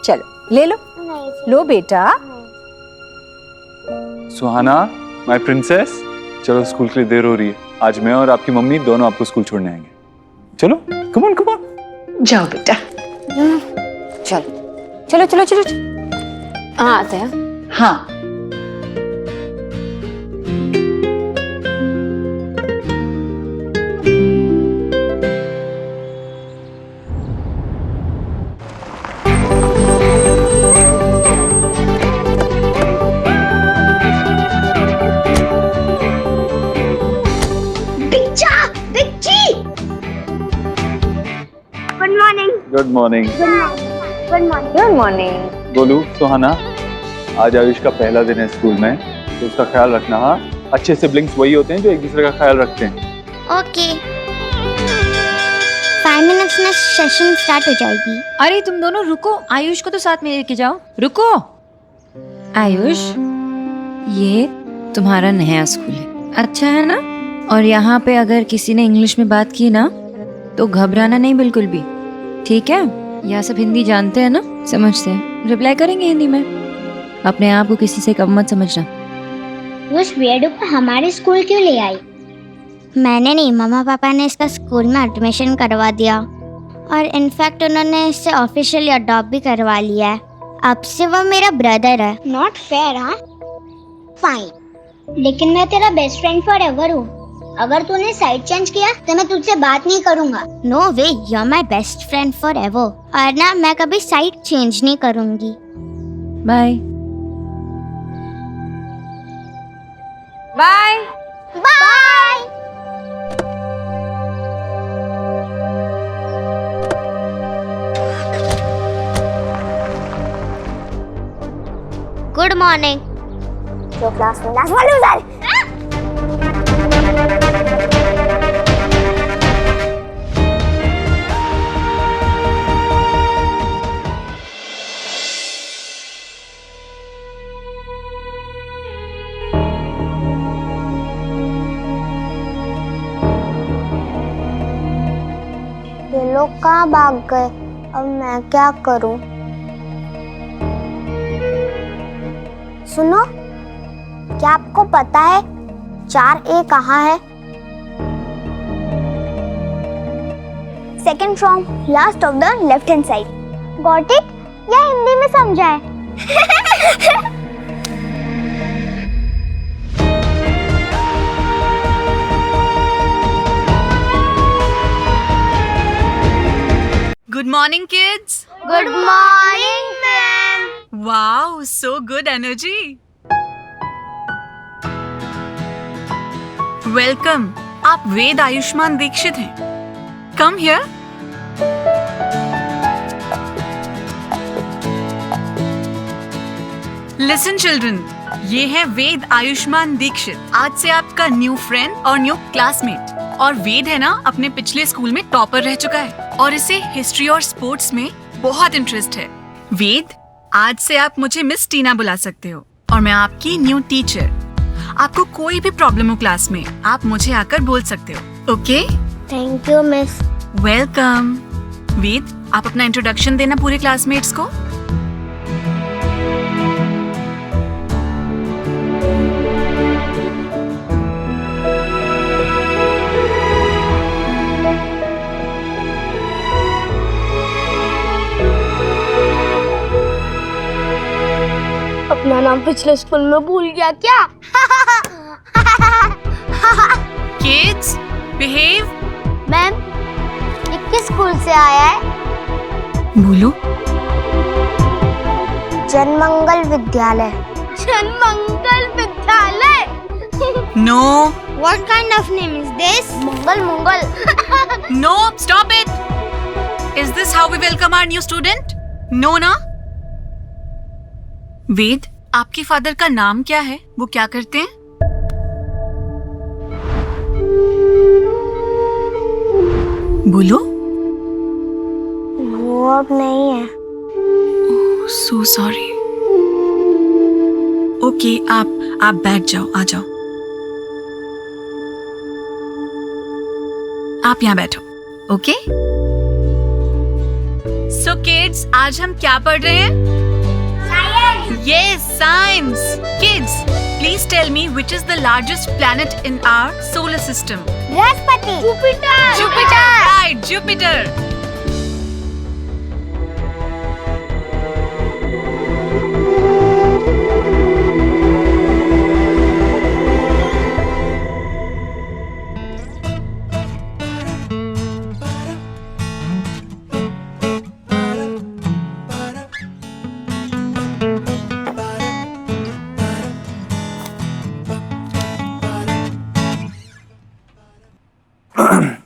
चलो ले लो। नहीं। लो बेटा। सुहाना, माय प्रिंसेस, चलो स्कूल के लिए देर हो रही है। आज मैं और आपकी मम्मी दोनों आपको स्कूल छोड़ने आएंगे। चलो, कम ऑन कम ऑन। जाओ बेटा। चलो चलो चलो चलो। हाँ आते हैं। हाँ good morning. Good morning. Golu, Suhana, आज आयुष का पहला दिन है स्कूल में, तो उसका ख्याल रखना। हाँ, अच्छे सिबलिंग्स वही होते हैं जो एक दूसरे का ख्याल रखते हैं। ओके। 5 मिनट्स में सेशन स्टार्ट हो जाएगी। अरे तुम दोनों रुको, आयुष को तो साथ में लेके जाओ। रुको आयुष, ये तुम्हारा नया स्कूल है, अच्छा है ना? और यहाँ पे अगर किसी ने इंग्लिश में बात की ना तो घबराना नहीं बिल्कुल भी, ठीक है? यहाँ सब हिंदी जानते हैं ना, समझते हैं, रिप्लाई करेंगे हिंदी में। अपने आप को किसी से कम मत समझना। उस वेडू को हमारे स्कूल क्यों ले आई? मैंने नहीं, मम्मा पापा ने इसका स्कूल में एडमिशन करवा दिया और इनफैक्ट उन्होंने इससे ऑफिशियली अडॉप्ट भी करवा लिया है। अब से वो मेरा ब्रदर है। Not fair. हाँ फाइन, लेकिन मैं तेरा बेस्ट फ्रेंड फॉर एवर हूँ। अगर तूने साइड चेंज किया तो मैं तुझसे बात नहीं करूँगा। No way, you are my best friend forever. और ना, मैं कभी साइड चेंज नहीं करूँगी। Bye bye bye. Good morning. जो क्लास में लास्ट वाले उधर। ये लोग कहाँ भाग गए? अब मैं क्या करूं? सुनो, क्या आपको पता है 4A कहाँ है? Second from last of the left hand side. Got it? या हिंदी में समझाए? Good morning, kids. Good morning ma'am. Wow, so good energy. Welcome. आप वेद आयुष्मान दीक्षित हैं। Come here. Listen, children. ये है वेद आयुष्मान दीक्षित, आज से आपका न्यू फ्रेंड और न्यू क्लासमेट। और वेद है ना, अपने पिछले स्कूल में टॉपर रह चुका है और इसे हिस्ट्री और स्पोर्ट्स में बहुत इंटरेस्ट है। वेद, आज से आप मुझे मिस टीना बुला सकते हो और मैं आपकी न्यू टीचर। आपको कोई भी प्रॉब्लम हो क्लास में, आप मुझे आकर बोल सकते हो। Okay? Thank you miss. Welcome. Ved, आप अपना इंट्रोडक्शन देना पूरे क्लासमेट्स को। अपना नाम पिछले स्कूल में भूल गया क्या? Kids, behave. मैम, ये किस स्कूल से आया है? बोलो। जनमंगल Vidyalaya. Janmangal Vidyalaya? No. What kind of name is this? Mangal Mangal. No, stop it. Is this how we welcome our new student? No, ना? वेद, आपके फादर का नाम क्या है? वो क्या करते हैं? बोलो। वो अब नहीं है। Oh, so sorry. ओके, आप बैठ जाओ, आ जाओ। आप यहाँ बैठो। ओके? So kids, आज हम क्या पढ़ रहे हैं? Yes, science. Kids, please Please tell me which is the largest planet in our solar system. Brihaspati. Jupiter. Jupiter. Right, Jupiter.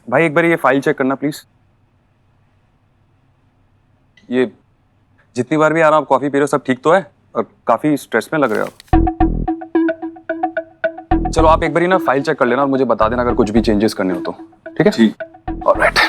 भाई एक बार ये फाइल चेक करना प्लीज। ये जितनी बार भी आ रहा हूँ आप कॉफी पी रहे हो, सब ठीक तो है? और काफी स्ट्रेस में लग रहे हो आप। चलो आप एक बार ना फाइल चेक कर लेना और मुझे बता देना अगर कुछ भी चेंजेस करने हो तो। ठीक है? ठीक। ऑलराइट।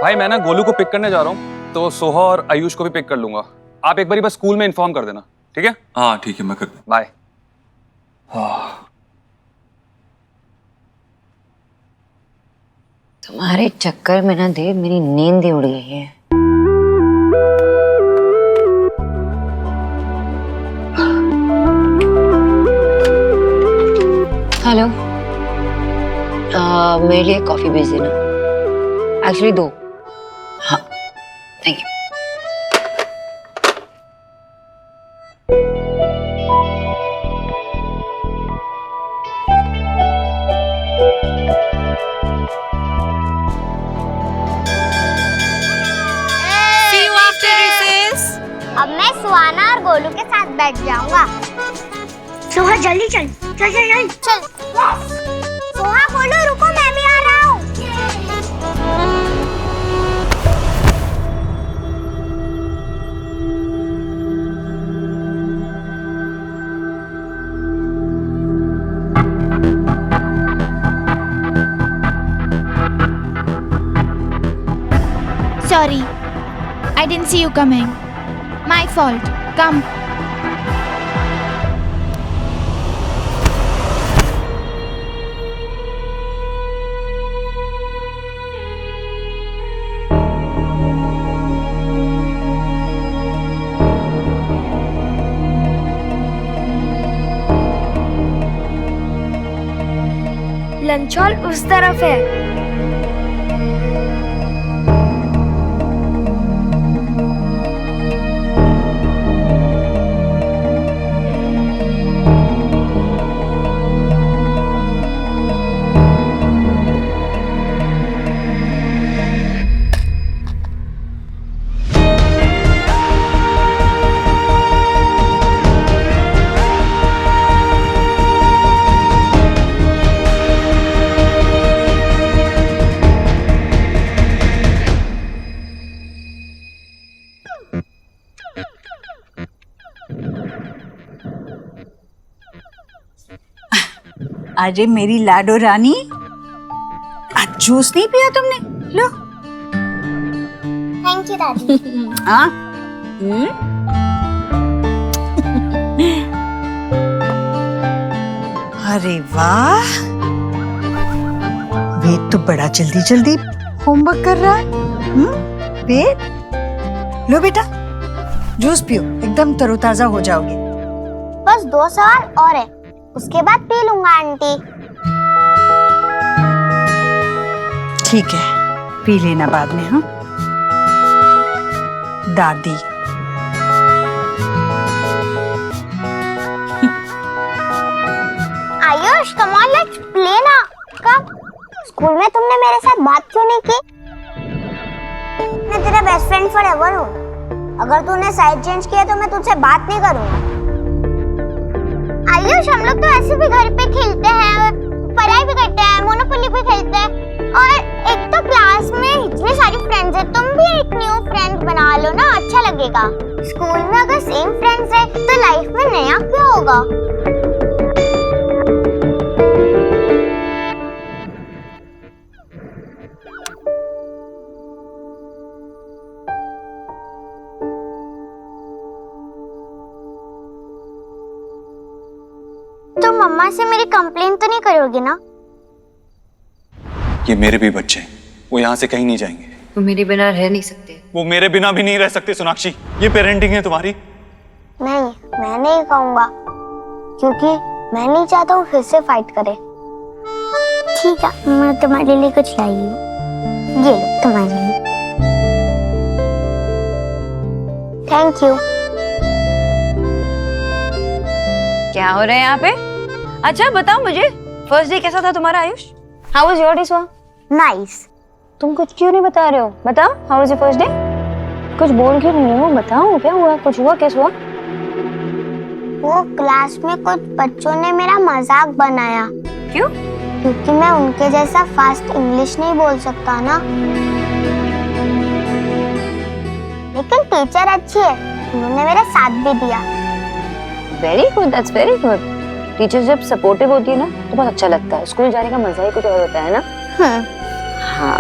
भाई मैं ना गोलू को पिक करने जा रहा हूँ, तो सोहा और आयुष को भी पिक कर लूंगा। आप एक बारी बस स्कूल में इन्फॉर्म कर देना, ठीक है? हाँ ठीक है, मैं कर दूँ। बाय। तुम्हारे चक्कर में ना देव मेरी नींद ही उड़ गई है। हेलो, मेरे लिए कॉफी भेज देना। एक्चुअली 2। हाँ, थैंक यू। अब मैं सुहाना और गोलू के साथ बैठ जाऊंगा। सोहा जल्दी चल, चल चल चल चल। सोहा गोलू रुको, मैं भी आ रहा हूँ। Sorry, I didn't see you coming. My fault. Come. Lunch hall उस तरफ है। अरे मेरी लाडो रानी, आज जूस नहीं पिया तुमने? लो। थैंक यू दादी। हाँ? अरे वाह, वेद तो बड़ा जल्दी जल्दी होमवर्क कर रहा है। वेद, लो बेटा जूस पियो, एकदम तरोताजा हो जाओगे। बस 2 सवाल और है, उसके बाद पी लूंगा आंटी। ठीक है, पी लेना बाद में। हाँ दादी। Ayush come on, let's play ना। कब? स्कूल में तुमने मेरे साथ बात क्यों नहीं की? मैं तेरा बेस्ट फ्रेंड फॉरएवर हूँ। अगर तूने साइड चेंज किया तो मैं तुझसे बात नहीं करूँगा। आयुष हम लोग तो ऐसे भी घर पे खेलते हैं, पढ़ाई भी करते हैं, मोनोपोली भी खेलते हैं। और एक तो क्लास में इतनी सारी फ्रेंड्स है, तुम भी एक न्यू फ्रेंड बना लो ना, अच्छा लगेगा। स्कूल में अगर सेम फ्रेंड्स है तो लाइफ में नया क्या होगा? तो मम्मा से मेरी कंप्लेंट तो नहीं करोगे ना? ये मेरे भी बच्चे हैं, वो यहाँ से कहीं नहीं जाएंगे। वो मेरे बिना रह नहीं सकते। वो मेरे बिना भी नहीं रह सकते सोनाक्षी। ये पेरेंटिंग है तुम्हारी? नहीं, मैं नहीं कहूँगा, क्योंकि मैं नहीं चाहता हूँ फिर से फाइट करे। ठीक है, मैं तुम्हारे लिए कुछ लाई हूँ, ये लो तुम्हारे लिए। Thank you. क्या हो रहा है यहाँ पे? अच्छा बताओ मुझे, फर्स्ट डे कैसा था तुम्हारा Ayush? How was your day स्वाहा? नाइस। तुम कुछ क्यों नहीं बता रहे हो? बताओ, how was your first day? कुछ बोल क्यों नहीं रहे हो? बताओ क्या हुआ, कुछ हुआ, कैसे हुआ? वो क्लास में कुछ बच्चों ने मेरा मजाक बनाया। क्यों? क्योंकि मैं उनके जैसा फास्ट इंग्लिश नहीं बोल सकता ना। लेकिन टीचर अच्छी है, उन्होंने मेरा साथ भी दिया। Very good, that's very good. Teachers जब सपोर्टिव होती है ना तो बहुत अच्छा लगता है। स्कूल जाने का मजा ही कुछ और होता है ना। हाँ।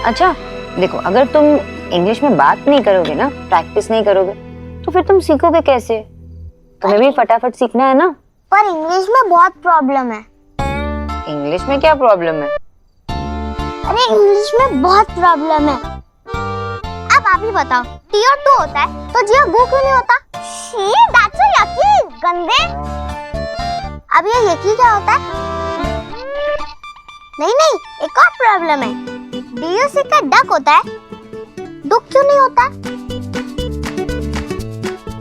अच्छा देखो, अगर तुम इंग्लिश में बात नहीं करोगे ना, प्रैक्टिस नहीं करोगे, तो फिर तुम सीखोगे कैसे? तुम्हें भी फटाफट सीखना है ना। पर इंग्लिश में बहुत प्रॉब्लम है। इंग्लिश में क्या प्रॉब्लम है? अरे इंग्लिश में बहुत प्रॉब्लम है। अब आप ही बताओ, टी और टू होता है तो जी और गो क्यों नहीं होता? शी, दैट्स सो यकी, गंदे। अब ये यकी क्या होता है? नहीं नहीं, एक और प्रॉब्लम है। डीयूसी का डक होता है, डुक क्यों नहीं होता?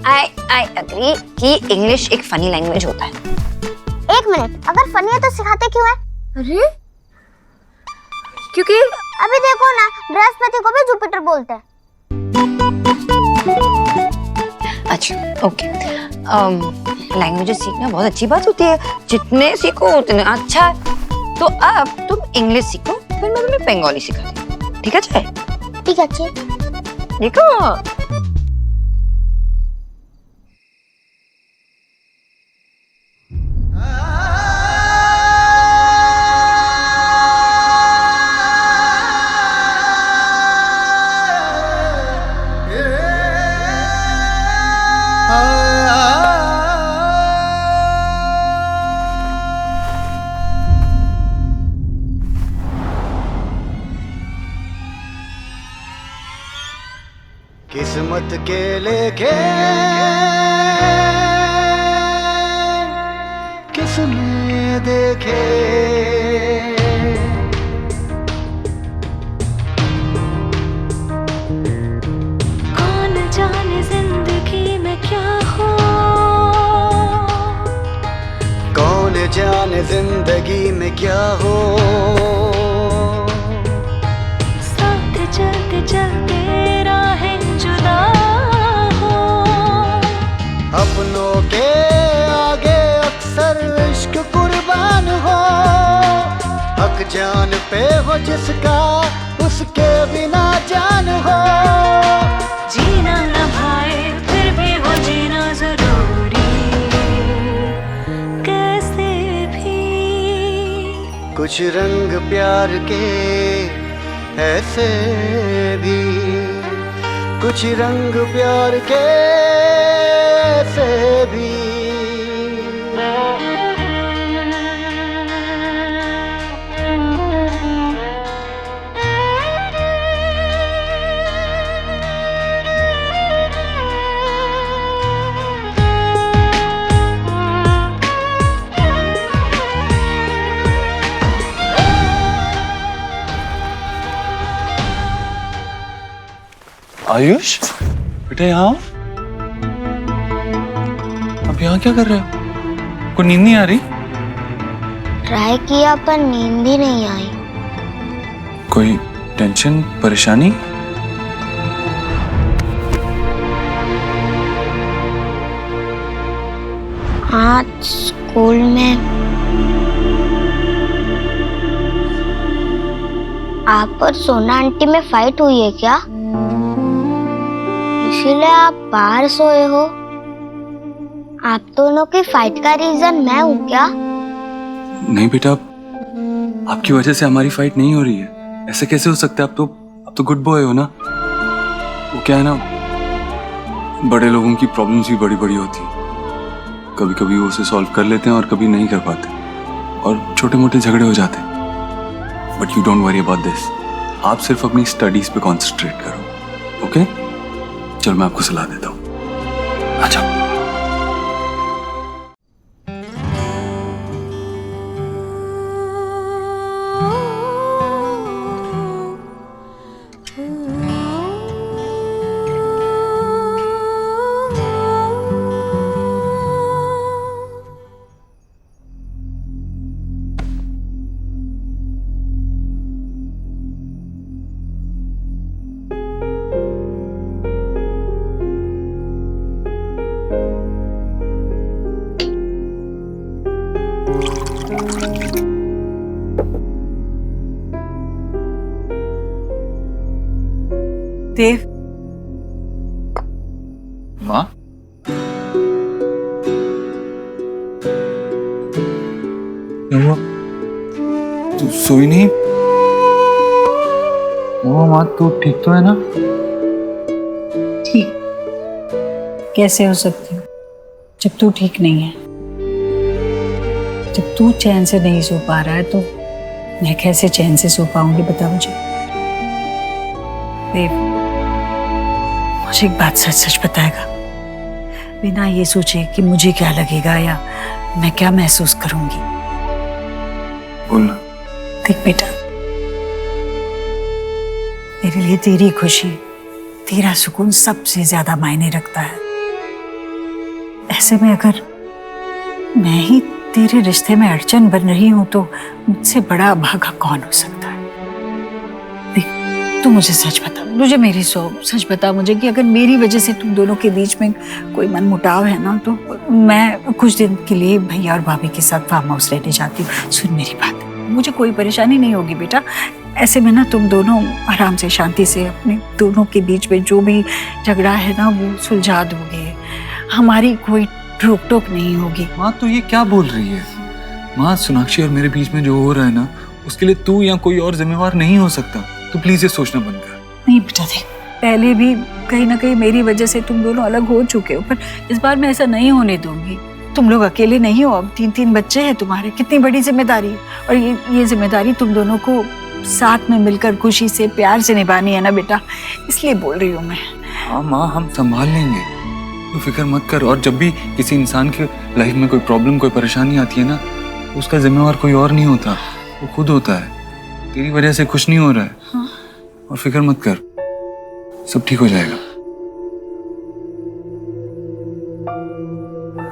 आई एग्री कि इंग्लिश एक फनी लैंग्वेज होता है। एक मिनट, अगर फनी है तो सिखाते क्यों है? अरे क्योंकि अभी देखो ना, बृहस्पति को भी जुपिटर बोलते हैं। अच्छा ओके, लैंग्वेजेस सीखना बहुत अच्छी बात होती है, जितने सीखो उतने अच्छा है। तो अब तुम इंग्लिश सीखो, फिर मैं तुम्हें बंगाली सिखाती हूँ, ठीक है? चाहे ठीक है, अच्छे। देखो किस्मत के लेके किसने देखे, कौन जाने जिंदगी में क्या हो, कौन जाने जिंदगी में क्या हो। साथ चलते चलते अपनों के आगे अक्सर इश्क कुर्बान हो, हक जान पे हो जिसका उसके बिना जान हो। जीना न भाए फिर भी हो जीना जरूरी, कैसे भी। कुछ रंग प्यार के ऐसे भी, कुछ रंग प्यार के ऐसे भी। आयुष बेटा, यहाँ आप यहाँ क्या कर रहे हो? कोई नींद नहीं आ रही? ट्राई किया पर नींद ही नहीं आई। कोई टेंशन परेशानी? आज स्कूल में आप और सोना आंटी में फाइट हुई है क्या? इसीलिए आप बाहर सोए हो? आप दोनों की फाइट का रीजन मैं हूँ क्या? नहीं बेटा, आपकी वजह से हमारी फाइट नहीं हो रही है। ऐसे कैसे हो सकता है? आप तो गुड बॉय हो ना। वो क्या है ना, बड़े लोगों की प्रॉब्लम्स भी बड़ी बड़ी होती है। कभी कभी वो उसे सॉल्व कर लेते हैं और कभी नहीं कर पाते, और छोटे मोटे झगड़े हो जाते हैं। But you don't worry about this. आप सिर्फ अपनी स्टडीज पे कॉन्सेंट्रेट करो, ओके? चलो मैं आपको सलाह देता हूँ। अच्छा, देव, माँ, क्या हुआ? तू सोई नहीं? माँ, तू ठीक तो है ना? ठीक कैसे हो सकती हूँ जब तू ठीक नहीं है? जब तू चैन से नहीं सो पा रहा है तो मैं कैसे चैन से सो पाऊंगी, बता मुझे। देव, मुझे एक बात सच सच बताएगा, बिना ये सोचे कि मुझे क्या लगेगा या मैं क्या महसूस करूंगी। बोलना। देख बेटा, मेरे लिए तेरी खुशी, तेरा सुकून सबसे ज्यादा मायने रखता है। ऐसे में अगर मैं ही तेरे रिश्ते में अड़चन बन रही हूं तो मुझसे बड़ा अभागा कौन हो सकता है? देख, तू मुझे सच बता, मुझे मेरी सच बता मुझे कि अगर मेरी वजह से तुम दोनों के बीच में कोई मनमुटाव है ना, तो मैं कुछ दिन के लिए भैया और भाभी के साथ फार्म हाउस रहने जाती हूँ। सुन मेरी बात, मुझे कोई परेशानी नहीं होगी बेटा। ऐसे में ना तुम दोनों आराम से शांति से अपने दोनों के बीच में जो भी झगड़ा है ना वो सुलझा दोगे। हमारी कोई रोक टोक नहीं होगी। माँ, तू ये क्या बोल रही है? माँ, सोनाक्षी और मेरे बीच में जो हो रहा है ना, उसके लिए तू या कोई और जिम्मेवार नहीं हो सकता। तू प्लीज ये सोचना बंद कर। नहीं बेटा, देख, पहले भी कहीं ना कहीं मेरी वजह से तुम दोनों अलग हो चुके हो, पर इस बार मैं ऐसा नहीं होने दूंगी। तुम लोग अकेले नहीं हो, अब 3 बच्चे हैं तुम्हारे। कितनी बड़ी जिम्मेदारी, और ये जिम्मेदारी तुम दोनों को साथ में मिलकर खुशी से प्यार से निभानी है ना बेटा, इसलिए बोल रही हूँ मैं। हाँ माँ, हम संभाल लेंगे, तू फिक्र मत कर। और जब भी किसी इंसान के लाइफ में कोई प्रॉब्लम, कोई परेशानी आती है ना, उसका जिम्मेवार कोई और नहीं होता, वो खुद होता है। तेरी वजह से कुछ नहीं हो रहा है। हाँ। और फिक्र मत कर, सब ठीक हो जाएगा।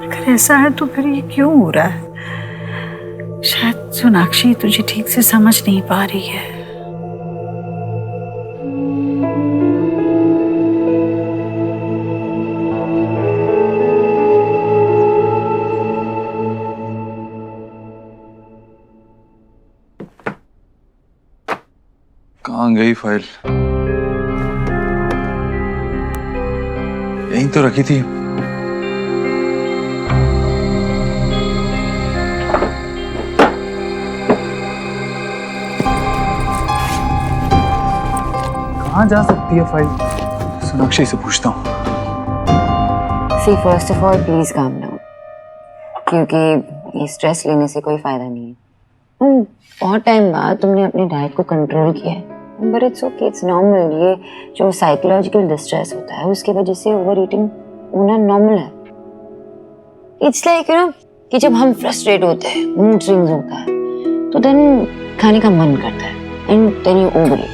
अगर ऐसा है तो फिर ये क्यों हो रहा है? शायद सोनाक्षी तुझे ठीक से समझ नहीं पा रही है। कहाँ गई फाइल? यहीं तो रखी थी। कहाँ जा सकती है फाइल? सोनाक्षी से पूछता हूँ। See, first of all, please calm down. क्योंकि ये स्ट्रेस लेने से कोई फायदा नहीं है। बहुत टाइम बाद तुमने अपनी डाइट को कंट्रोल किया है, but it's okay, it's normal. ये जो साइकोलॉजिकल डिस्ट्रेस होता है उसके वजह से ओवर ईटिंग होना नॉर्मल है। इट्स लाइक यू नो कि जब हम फ्रस्ट्रेट होते हैं, मूड स्विंग्स होता है, तो देन खाने का मन करता है and then you overeat.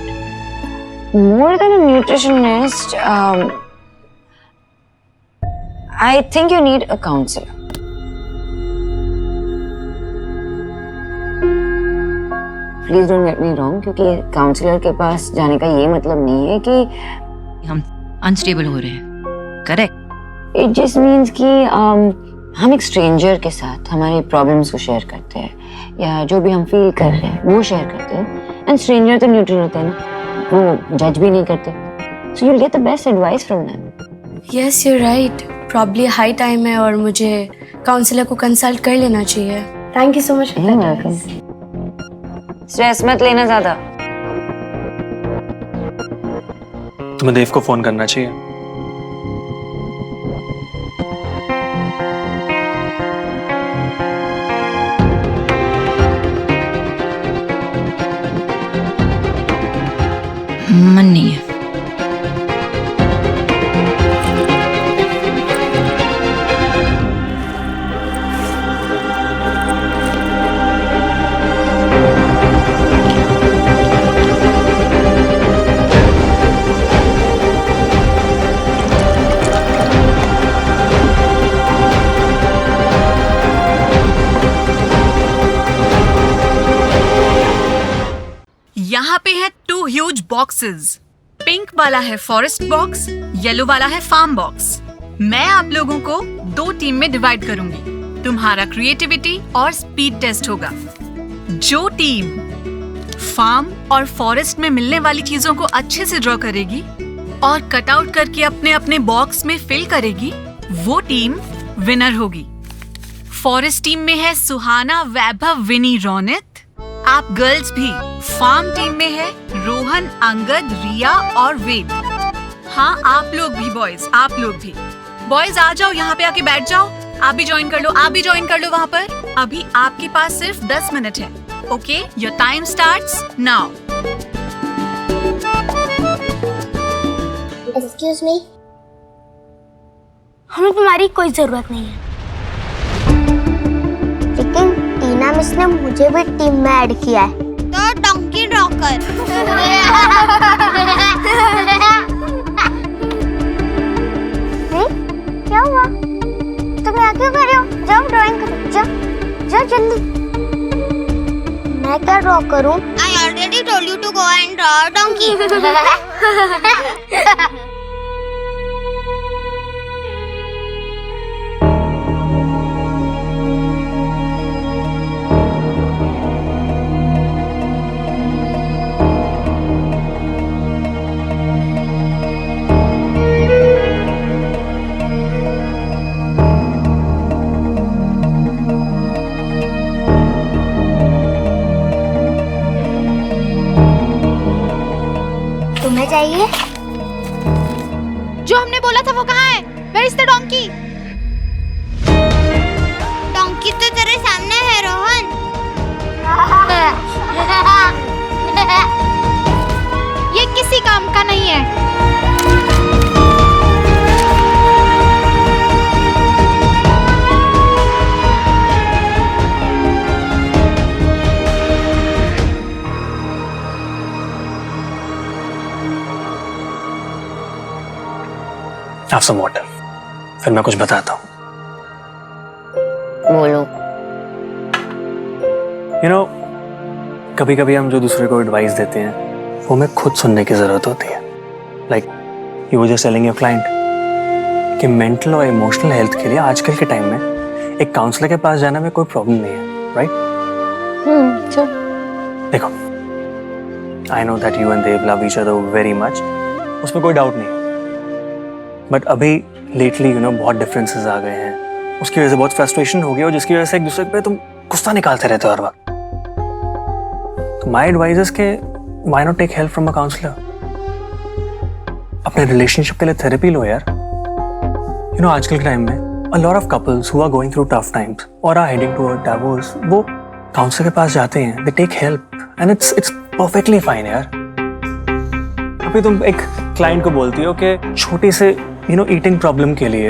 More than a nutritionist, I think you need a counsellor. Please don't get me wrong, क्योंकि काउंसलर के पास जाने का ये मतलब नहीं है कि हम अनस्टेबल हो रहे हैं, करेक्ट? इट जस्ट मीन्स कि हम एक स्ट्रेंजर के साथ हमारे प्रॉब्लम्स को शेयर करते हैं, या जो भी हम फील कर रहे हैं वो शेयर करते हैं, एंड स्ट्रेंजर तो न्यूट्रल होते हैं ना, वो जज भी नहीं करते, so you will get the best advice from them. Yes you right, probably high time है और मुझे काउंसलर को कंसल्ट कर लेना चाहिए। Thank you so much. Welcome. Stress मत लेना ज्यादा। तुम्हें देव को फोन करना चाहिए। मन नहीं है। यहाँ पे है 2 ह्यूज बॉक्सेस। पिंक वाला है फॉरेस्ट बॉक्स, येलो वाला है फार्म बॉक्स। मैं आप लोगों को 2 टीम में डिवाइड करूंगी। तुम्हारा क्रिएटिविटी और स्पीड टेस्ट होगा। जो टीम फार्म और फॉरेस्ट में मिलने वाली चीजों को अच्छे से ड्रॉ करेगी और कट आउट करके अपने अपने बॉक्स में फिल करेगी, वो टीम विनर होगी। फॉरेस्ट टीम में है सुहाना, वैभव, विनी, रौनित। आप गर्ल्स भी। फार्म टीम में है रोहन, अंगद, रिया और वेद। हाँ, आप लोग भी बॉयज, आप लोग भी। बॉयज आ जाओ, यहाँ पे आके बैठ जाओ। आप भी ज्वाइन कर लो, आप भी ज्वाइन कर लो वहाँ पर। अभी आपके पास सिर्फ 10 मिनट है। Okay, your time starts now. Excuse me, हमें तुम्हारी कोई जरूरत नहीं है, लेकिन टीना मिस ने मुझे भी टीम में ऐड किया है, तो डंकी ड्रॉकर। क्या हुआ? तुम यहाँ क्यों कर रहे हो? जाओ ड्राइंग करो, जाओ जाओ जल्दी। मैं क्या ड्रॉ करूं? I already told you to go and draw a donkey. तुम्हें चाहिए? जो हमने बोला था वो कहाँ है? Where is the donkey? Donkey तो तेरे सामने है रोहन। ये किसी काम का नहीं है। Have some water. फिर मैं कुछ बताता हूँ। बोलो। You know, कभी कभी हम जो दूसरे को एडवाइस देते हैं वो हमें खुद सुनने की जरूरत होती है। Like you were just telling your client कि मेंटल और इमोशनल हेल्थ के लिए आजकल के टाइम में एक काउंसलर के पास जाने में कोई प्रॉब्लम नहीं है, राइट? sure. देखो, I know that you and Dev love each other very much. उसमें कोई डाउट नहीं। बट अभी लेटली बहुत डिफरेंसेस आ गए हैं, उसकी वजह से बहुत फ्रस्ट्रेशन हो गई और जिसकी वजह से एक दूसरे पे तुम गुस्सा निकालते रहते हो हर वक्त। तो माय एडवाइस इज के why not take help from a counsellor. अपने रिलेशनशिप के लिए थेरेपी लो यार। आजकल के टाइम में a lot of couples who are going through tough times और are heading to a divorce, वो काउंसलर के पास जाते हैं, they take help and it's perfectly fine यार। अभी तुम एक क्लाइंट को बोलती हो कि छोटी से ईटिंग प्रॉब्लम के लिए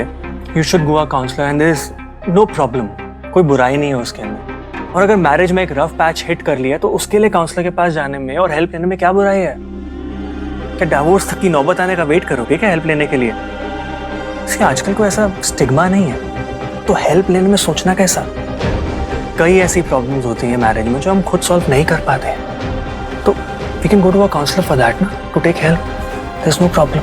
you should go a counsellor and there is no problem, कोई बुराई नहीं है उसके अंदर। और अगर मैरिज में एक रफ पैच हिट कर लिया तो उसके लिए काउंसलर के पास जाने में और हेल्प लेने में क्या बुराई है? क्या डिवोर्स तक की नौबत आने का वेट करोगे क्या हेल्प लेने के लिए? इसलिए आजकल को ऐसा स्टिग्मा नहीं है, तो हेल्प लेने में सोचना कैसा? कई ऐसी प्रॉब्लम्स होती हैं मैरिज में जो हम खुद सॉल्व नहीं कर पाते हैं, तो we can go to a counsellor for that ना, to take help. There is no problem.